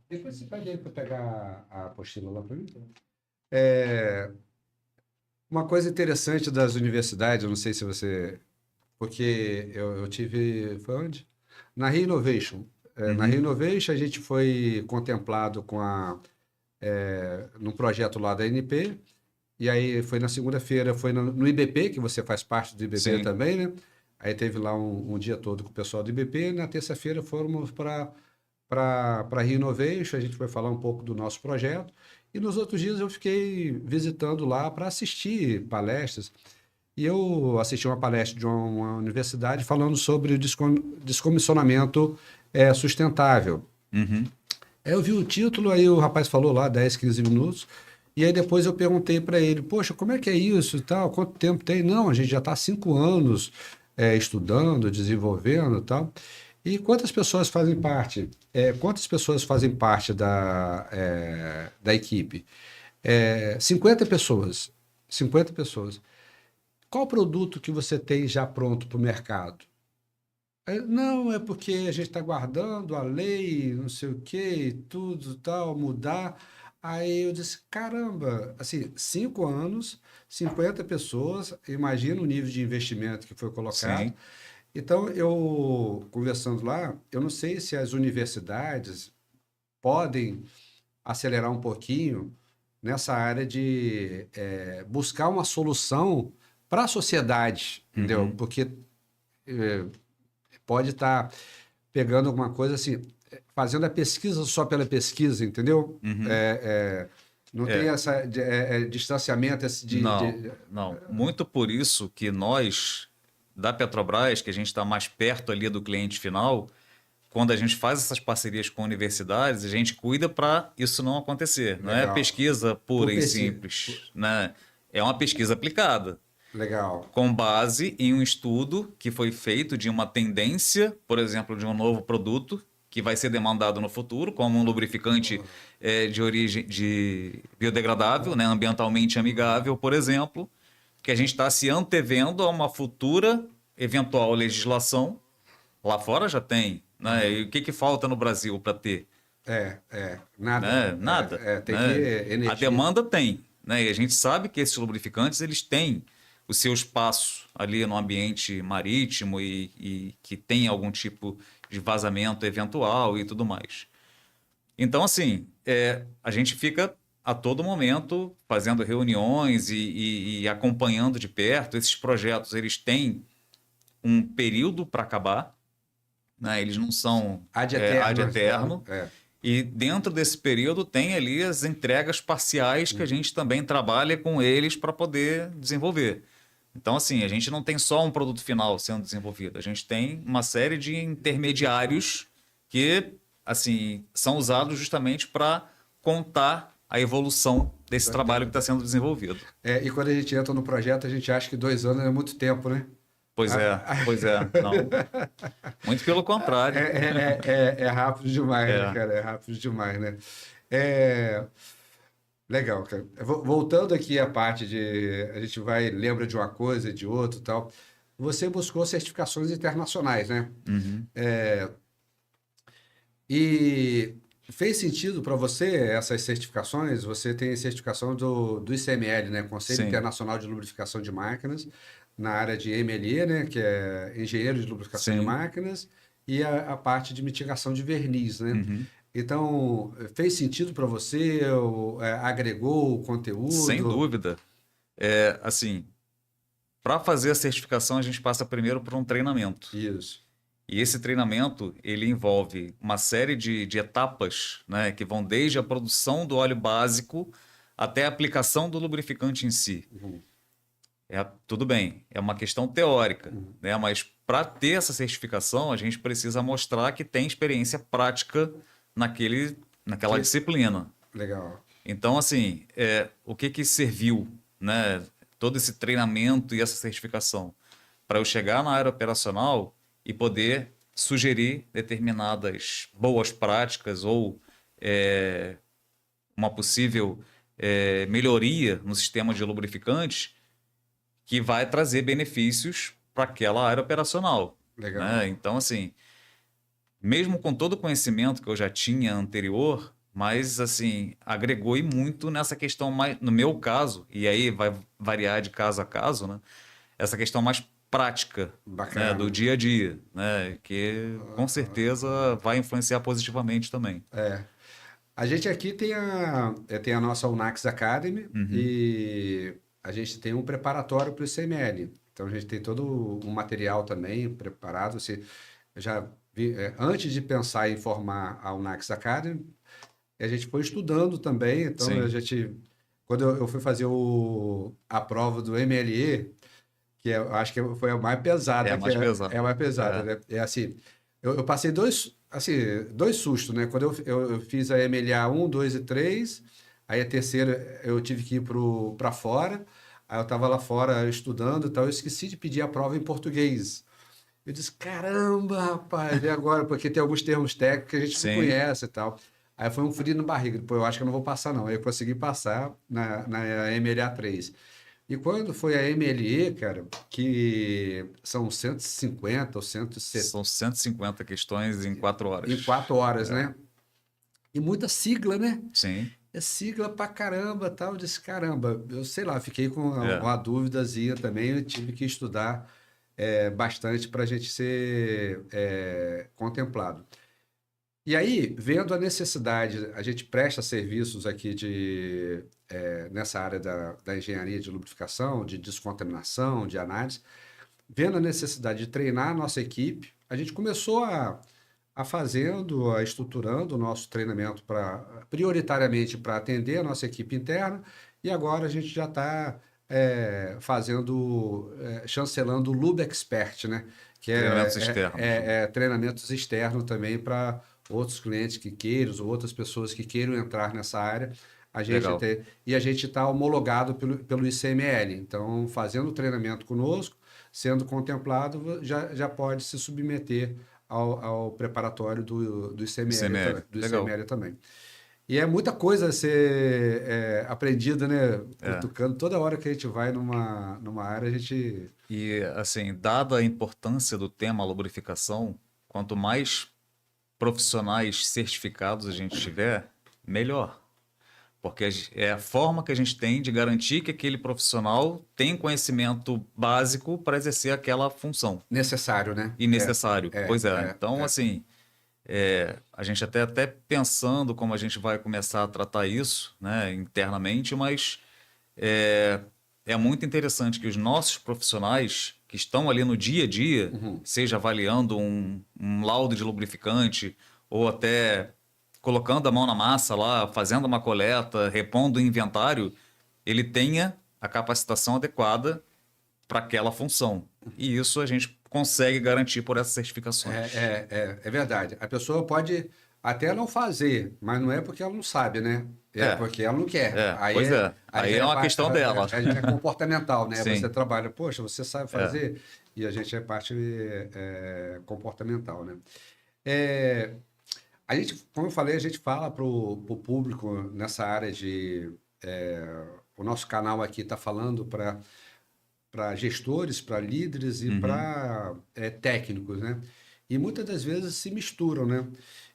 depois você pede aí para pegar a apostila lá para mim. Uma coisa interessante das universidades, eu não sei se você... Porque eu tive... Foi onde? Na Re-Innovation. Na Re-Innovation a gente foi contemplado com num projeto lá da ANP, e aí foi na segunda-feira, foi no IBP, que você faz parte do IBP Sim. também, né? Aí teve lá um dia todo com o pessoal do IBP, e na terça-feira fomos para a Re-Innovation, a gente foi falar um pouco do nosso projeto, e nos outros dias eu fiquei visitando lá para assistir palestras, e eu assisti uma palestra de uma universidade falando sobre o descomissionamento sustentável. Aí eu vi o título, aí o rapaz falou lá 10, 15 minutos, e aí depois eu perguntei para ele, poxa, como é que é isso e tal, quanto tempo tem? Não, a gente já está há 5 anos estudando, desenvolvendo e tal. E quantas pessoas fazem parte? Quantas pessoas fazem parte da equipe? 50 pessoas. 50 pessoas. Qual produto que você tem já pronto para o mercado? Não, é porque a gente está guardando a lei, não sei o quê, tudo tal, mudar. Aí eu disse, caramba, assim, 5 anos, 50 pessoas, imagina o nível de investimento que foi colocado. Sim. Então, eu, conversando lá, eu não sei se as universidades podem acelerar um pouquinho nessa área de buscar uma solução para a sociedade, entendeu? Porque pode estar pegando alguma coisa assim, fazendo a pesquisa só pela pesquisa, entendeu? Não tem esse distanciamento. Não. Muito por isso que nós, da Petrobras, que a gente está mais perto ali do cliente final, quando a gente faz essas parcerias com universidades, a gente cuida para isso não acontecer. Legal. Não é pesquisa pura e simples. Né? É uma pesquisa aplicada. Legal. Com base em um estudo que foi feito de uma tendência, por exemplo, de um novo produto que vai ser demandado no futuro, como um lubrificante de origem biodegradável, né, ambientalmente amigável, por exemplo, que a gente está se antevendo a uma futura eventual legislação. Lá fora já tem. Né? E o que falta no Brasil para ter? Nada. Né? Nada. Tem né? que energia. A demanda tem. Né? E a gente sabe que esses lubrificantes eles têm o seu espaço ali no ambiente marítimo e que tem algum tipo de vazamento eventual e tudo mais. Então, assim, a gente fica a todo momento fazendo reuniões e acompanhando de perto. Esses projetos, eles têm um período para acabar, né? Eles não são ad eterno. E dentro desse período tem ali as entregas parciais que a gente também trabalha com eles para poder desenvolver. Então, assim, a gente não tem só um produto final sendo desenvolvido. A gente tem uma série de intermediários que, assim, são usados justamente para contar a evolução desse trabalho que está sendo desenvolvido. E quando a gente entra no projeto, a gente acha que 2 anos é muito tempo, né? Pois é. Não. Muito pelo contrário. É rápido demais, né, cara? É rápido demais, né? Legal, cara. Voltando aqui à parte de... A gente lembra de uma coisa, de outra e tal. Você buscou certificações internacionais, né? Uhum. E fez sentido para você essas certificações? Você tem certificação do ICML, né? Conselho Sim. Internacional de Lubrificação de Máquinas, na área de MLE, né? Que é Engenheiro de Lubrificação de Máquinas, e a parte de mitigação de verniz, né? Uhum. Então, fez sentido para você? Agregou o conteúdo? Sem dúvida. Assim, para fazer a certificação, a gente passa primeiro por um treinamento. Isso. E esse treinamento, ele envolve uma série de etapas, né, que vão desde a produção do óleo básico até a aplicação do lubrificante em si. Uhum. Tudo bem, é uma questão teórica, né, mas para ter essa certificação, a gente precisa mostrar que tem experiência prática naquela disciplina. Legal. Então, assim, o que serviu, né, todo esse treinamento e essa certificação? Para eu chegar na área operacional e poder sugerir determinadas boas práticas ou uma possível melhoria no sistema de lubrificantes que vai trazer benefícios para aquela área operacional. Legal. Né? Então, assim, mesmo com todo o conhecimento que eu já tinha anterior, mas, assim, agregou e muito nessa questão mais, no meu caso, e aí vai variar de caso a caso, né? Essa questão mais prática, né, do dia a dia, né, que com certeza vai influenciar positivamente também. A gente aqui tem a nossa UNAX Academy e a gente tem um preparatório para o ICML. Então a gente tem todo um material também preparado. Antes de pensar em formar a UNAX Academy, a gente foi estudando também. Então quando eu fui fazer a prova do MLE, que eu acho que foi a mais pesada. É a mais pesada. É a mais pesada, né? Assim, eu passei dois sustos, né? Quando eu fiz a MLA 1, 2 e 3, aí a terceira eu tive que ir para fora, aí eu estava lá fora estudando e tal, eu esqueci de pedir a prova em português. Eu disse, caramba, rapaz, e agora? Porque tem alguns termos técnicos que a gente não conhece e tal. Aí foi um frio na barriga, pô, eu acho que eu não vou passar não. Aí eu consegui passar na MLA 3. E quando foi a MLE, cara, que são 150 ou 170... São 150 questões em 4 horas. Em 4 horas, né? E muita sigla, né? Sim. É sigla pra caramba, tal. Eu disse, caramba, eu sei lá, fiquei com uma dúvidazinha também, eu tive que estudar bastante para a gente ser contemplado. E aí, vendo a necessidade, a gente presta serviços aqui nessa área da engenharia de lubrificação, de descontaminação, de análise, vendo a necessidade de treinar a nossa equipe, a gente começou a estruturando o nosso treinamento prioritariamente para atender a nossa equipe interna, e agora a gente já está chancelando o Lube Expert, né? Que treinamentos externos. Treinamentos externos também para outros clientes que queiram, ou outras pessoas que queiram entrar nessa área. A gente está homologado pelo ICML. Então, fazendo o treinamento conosco, sendo contemplado, já pode se submeter ao preparatório do ICML também. E é muita coisa a ser aprendida, né? Cutucando. Toda hora que a gente vai numa área, a gente... E, assim, dada a importância do tema lubrificação, quanto mais profissionais certificados a gente tiver, melhor. Porque é a forma que a gente tem de garantir que aquele profissional tem conhecimento básico para exercer aquela função. Necessário, né? E necessário. Pois é. Então, assim, a gente até pensando como a gente vai começar a tratar isso, né, internamente, mas é muito interessante que os nossos profissionais que estão ali no dia a dia, seja avaliando um laudo de lubrificante ou até colocando a mão na massa lá, fazendo uma coleta, repondo o inventário, ele tenha a capacitação adequada para aquela função. E isso a gente consegue garantir por essas certificações. É verdade. A pessoa pode até não fazer, mas não é porque ela não sabe, né? É porque ela não quer. Aí é uma questão dela. A gente é comportamental, né? Sim. Você trabalha, poxa, você sabe fazer, e a gente é parte comportamental, né? A gente, como eu falei, a gente fala para o público nessa área de... o nosso canal aqui está falando para gestores, para líderes e para técnicos, né? E muitas das vezes se misturam, né?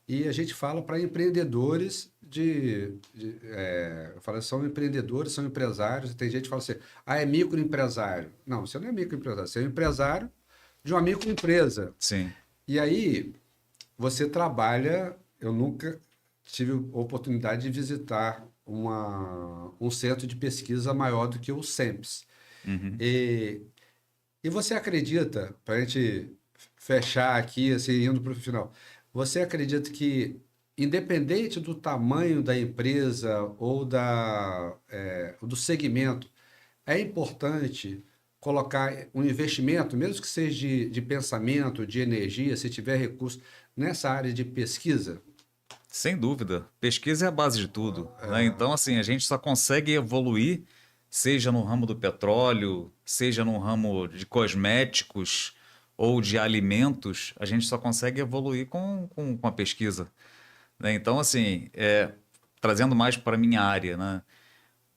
E a gente fala para empreendedores eu falo, são empreendedores, são empresários, tem gente que fala assim, é microempresário. Não, você não é microempresário, você é um empresário de uma microempresa. Sim. E aí, você trabalha, eu nunca tive a oportunidade de visitar um centro de pesquisa maior do que o SEMPS. E você acredita, para a gente fechar aqui, assim, indo para o final, você acredita que, independente do tamanho da empresa ou do segmento, é importante colocar um investimento, mesmo que seja de pensamento, de energia, se tiver recurso, nessa área de pesquisa? Sem dúvida. Pesquisa é a base de tudo, né? Então, assim, a gente só consegue evoluir, seja no ramo do petróleo, seja no ramo de cosméticos ou de alimentos, a gente só consegue evoluir com a pesquisa, né? Então, assim, trazendo mais para a minha área, né?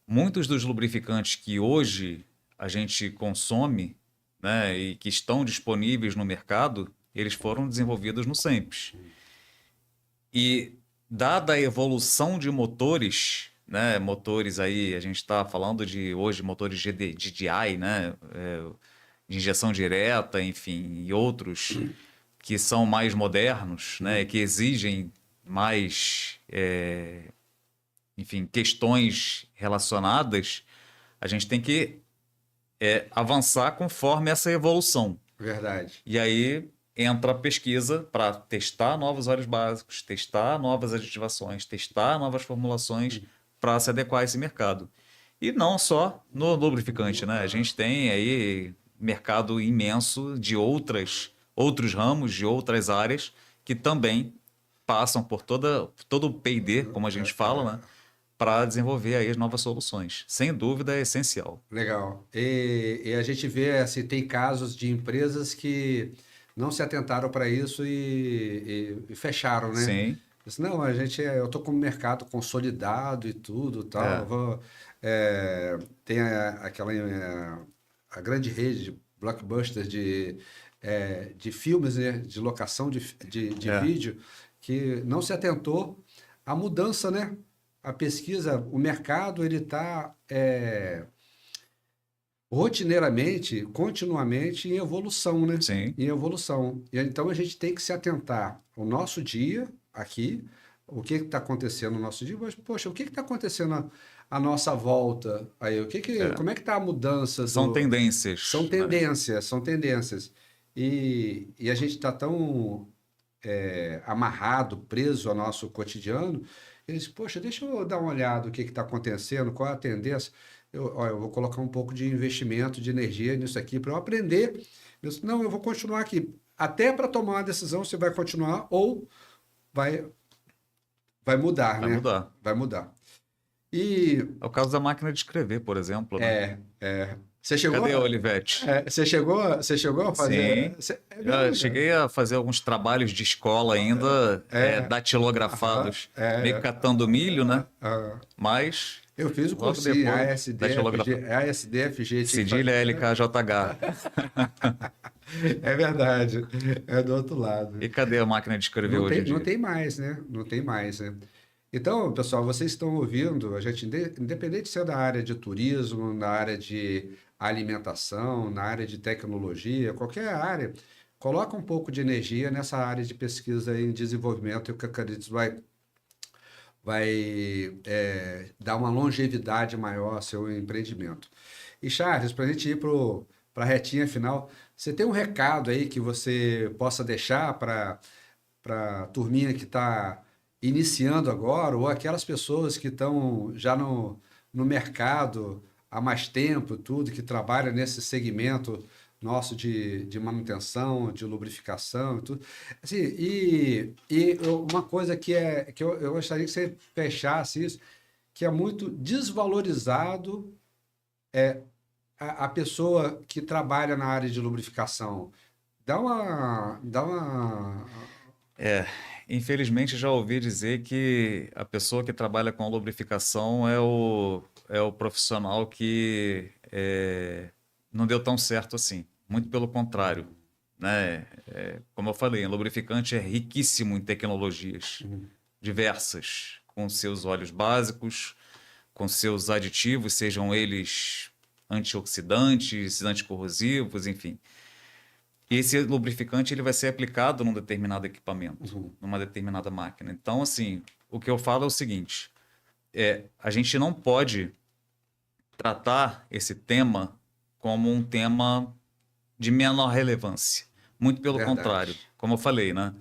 Muitos dos lubrificantes que hoje a gente consome, né, e que estão disponíveis no mercado, eles foram desenvolvidos no SEMPS. E dada a evolução de motores, né, motores aí, a gente está falando de hoje motores de DI, né, de injeção direta, enfim, e outros que são mais modernos, né, que exigem mais, enfim, questões relacionadas, a gente tem que avançar conforme essa evolução. Verdade. E aí entra a pesquisa para testar novos óleos básicos, testar novas aditivações, testar novas formulações para se adequar a esse mercado. E não só no lubrificante, né? A gente tem aí mercado imenso de outros ramos, de outras áreas que também passam por todo o P&D, como a gente fala, né? Para desenvolver aí as novas soluções. Sem dúvida, é essencial. Legal. E a gente vê, assim, tem casos de empresas que não se atentaram para isso e fecharam, né? Sim. Disse, não, eu estou com o mercado consolidado e tudo, tal. Tem a grande rede de blockbusters de filmes, né? De locação de vídeo, que não se atentou à mudança, né? A pesquisa, o mercado, ele está rotineiramente, continuamente em evolução, né? Sim. Em evolução. E então a gente tem que se atentar ao nosso dia aqui, o que está acontecendo no nosso dia, mas, poxa, o que está acontecendo à nossa volta aí? Como é que está a mudança? São tendências. São tendências, são tendências. E a gente está tão amarrado, preso ao nosso cotidiano. Eles, poxa, deixa eu dar uma olhada no que está acontecendo, qual é a tendência. Eu vou colocar um pouco de investimento, de energia nisso aqui para eu aprender. Não, eu vou continuar aqui. Até para tomar uma decisão, você vai continuar ou vai mudar, né? Vai mudar. Vai mudar. E... É o caso da máquina de escrever, por exemplo. Né? Você chegou Cadê, Olivete? Você chegou a fazer? Sim. Eu cheguei a fazer alguns trabalhos de escola ainda, datilografados, meio catando milho, né? Mas... Eu fiz o cursinho, ASDFG. Cedilha LKJH. É verdade, é do outro lado. E cadê a máquina de escrever hoje em dia? Não tem mais, né? Não tem mais, né? Então, pessoal, vocês estão ouvindo, a gente, independente de ser da área de turismo, na área de alimentação, na área de tecnologia, qualquer área, coloca um pouco de energia nessa área de pesquisa e desenvolvimento, e o que acredito vai dar uma longevidade maior ao seu empreendimento. E Charles, para a gente ir para a retinha final, você tem um recado aí que você possa deixar para a turminha que está iniciando agora, ou aquelas pessoas que estão já no mercado há mais tempo, tudo, que trabalham nesse segmento nosso de manutenção, de lubrificação e tudo. Assim, uma coisa que eu gostaria que você fechasse isso, que é muito desvalorizado a pessoa que trabalha na área de lubrificação. Dá uma... Infelizmente já ouvi dizer que a pessoa que trabalha com lubrificação é o profissional que não deu tão certo assim. Muito pelo contrário, né? Como eu falei, o lubrificante é riquíssimo em tecnologias diversas, com seus óleos básicos, com seus aditivos, sejam eles antioxidantes, anticorrosivos, enfim. E esse lubrificante ele vai ser aplicado num determinado equipamento, numa determinada máquina. Então, assim, o que eu falo é o seguinte, a gente não pode tratar esse tema como um tema de menor relevância. Muito pelo contrário. Como eu falei, né?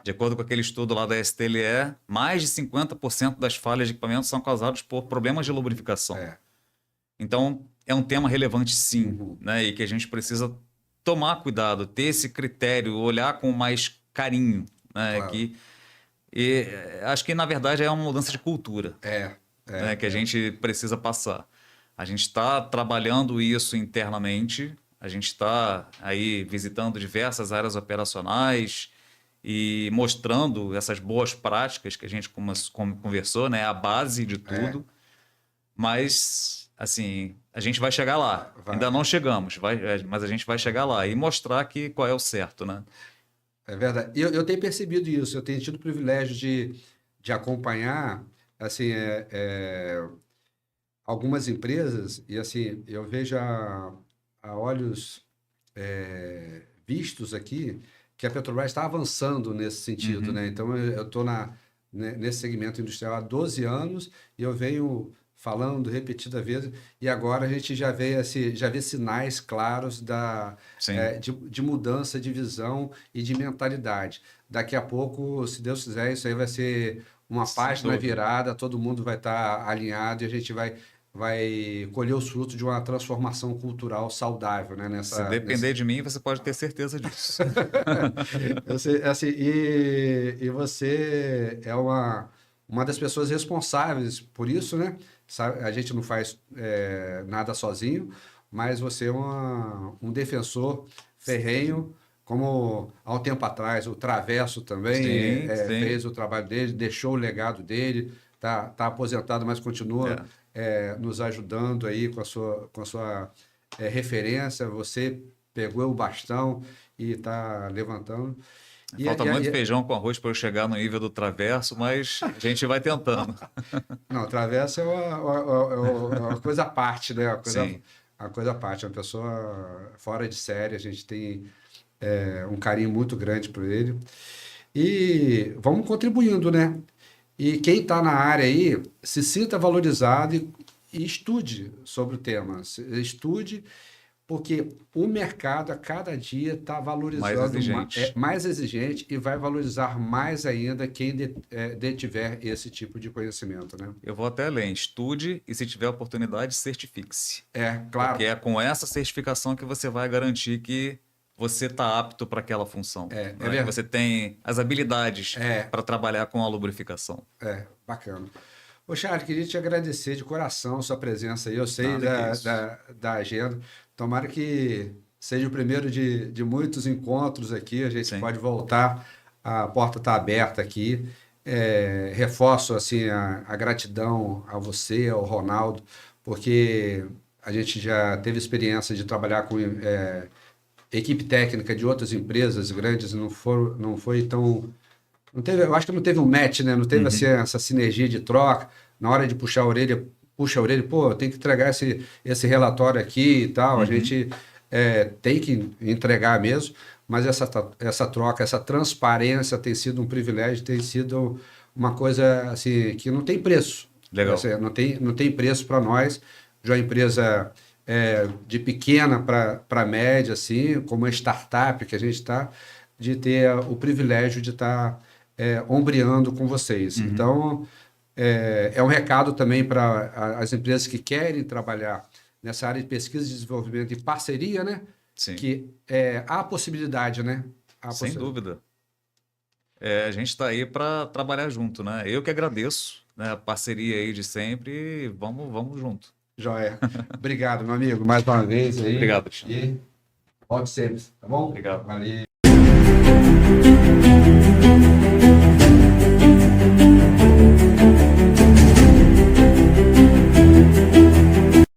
De acordo com aquele estudo lá da STLE, mais de 50% das falhas de equipamentos são causadas por problemas de lubrificação. Então, é um tema relevante sim, né? E que a gente precisa tomar cuidado, ter esse critério, olhar com mais carinho, né? Claro. E acho que, na verdade, é uma mudança de cultura né? Que a gente precisa passar. A gente está trabalhando isso internamente, a gente está aí visitando diversas áreas operacionais e mostrando essas boas práticas que a gente conversou, né? A base de tudo. Mas, assim, a gente vai chegar lá. Ainda não chegamos, mas a gente vai chegar lá e mostrar qual é o certo, né? É verdade. Eu tenho percebido isso. Eu tenho tido o privilégio de acompanhar, assim, algumas empresas e, assim, eu vejo a olhos vistos aqui que a Petrobras está avançando nesse sentido, né? Então, eu estou nesse segmento industrial há 12 anos e eu venho falando repetidas vezes, e agora a gente já vê sinais claros de mudança de visão e de mentalidade. Daqui a pouco, se Deus quiser, isso aí vai ser uma página virada, todo mundo vai estar alinhado e a gente vai colher os frutos de uma transformação cultural saudável, né? Se depender de mim, você pode ter certeza disso. Assim, e você é uma das pessoas responsáveis por isso, né? A gente não faz nada sozinho, mas você é um defensor ferrenho, como há um tempo atrás o Travesso também fez o trabalho dele, deixou o legado dele, tá aposentado, mas continua nos ajudando aí com a sua referência. Você pegou o bastão e está levantando. Falta muito feijão com arroz para eu chegar no nível do Travesso, mas a gente vai tentando. Não, o Travesso é uma coisa à parte, né? Uma coisa à parte, uma pessoa fora de série, a gente tem um carinho muito grande por ele. E vamos contribuindo, né? E quem está na área aí, se sinta valorizado e estude sobre o tema. Estude, porque o mercado a cada dia está valorizando mais exigente e vai valorizar mais ainda quem detiver esse tipo de conhecimento, né? Eu vou até além, estude e se tiver oportunidade, certifique-se. Claro. Porque é com essa certificação que você vai garantir que você está apto para aquela função. Que você tem as habilidades para trabalhar com a lubrificação. Bacana. Ô, Charles, queria te agradecer de coração a sua presença aí. Eu sei da agenda. Tomara que seja o primeiro de muitos encontros aqui. A gente pode voltar. A porta está aberta aqui. Reforço assim, a gratidão a você, ao Ronaldo, porque a gente já teve experiência de trabalhar com equipe técnica de outras empresas grandes. Não foi tão... Não teve, eu acho que não teve um match, né? Não teve assim, essa sinergia de troca. Na hora de puxar a orelha, pô, tem que entregar esse relatório aqui e tal. A gente tem que entregar mesmo, mas essa troca, essa transparência tem sido um privilégio, tem sido uma coisa assim, que não tem preço. Legal. Assim, não tem preço para nós, de uma empresa de pequena para média, assim, como uma startup que a gente está, de ter o privilégio de estar ombreando com vocês. Então, é um recado também para as empresas que querem trabalhar nessa área de pesquisa e desenvolvimento e parceria, né? Sim. que há possibilidade, né? Sem dúvida. A gente está aí para trabalhar junto, né? Eu que agradeço, né, a parceria aí de sempre e vamos junto. Joia. Obrigado, meu amigo, mais uma vez aí. Obrigado, Alexandre. E volte sempre, tá bom? Obrigado. Valeu.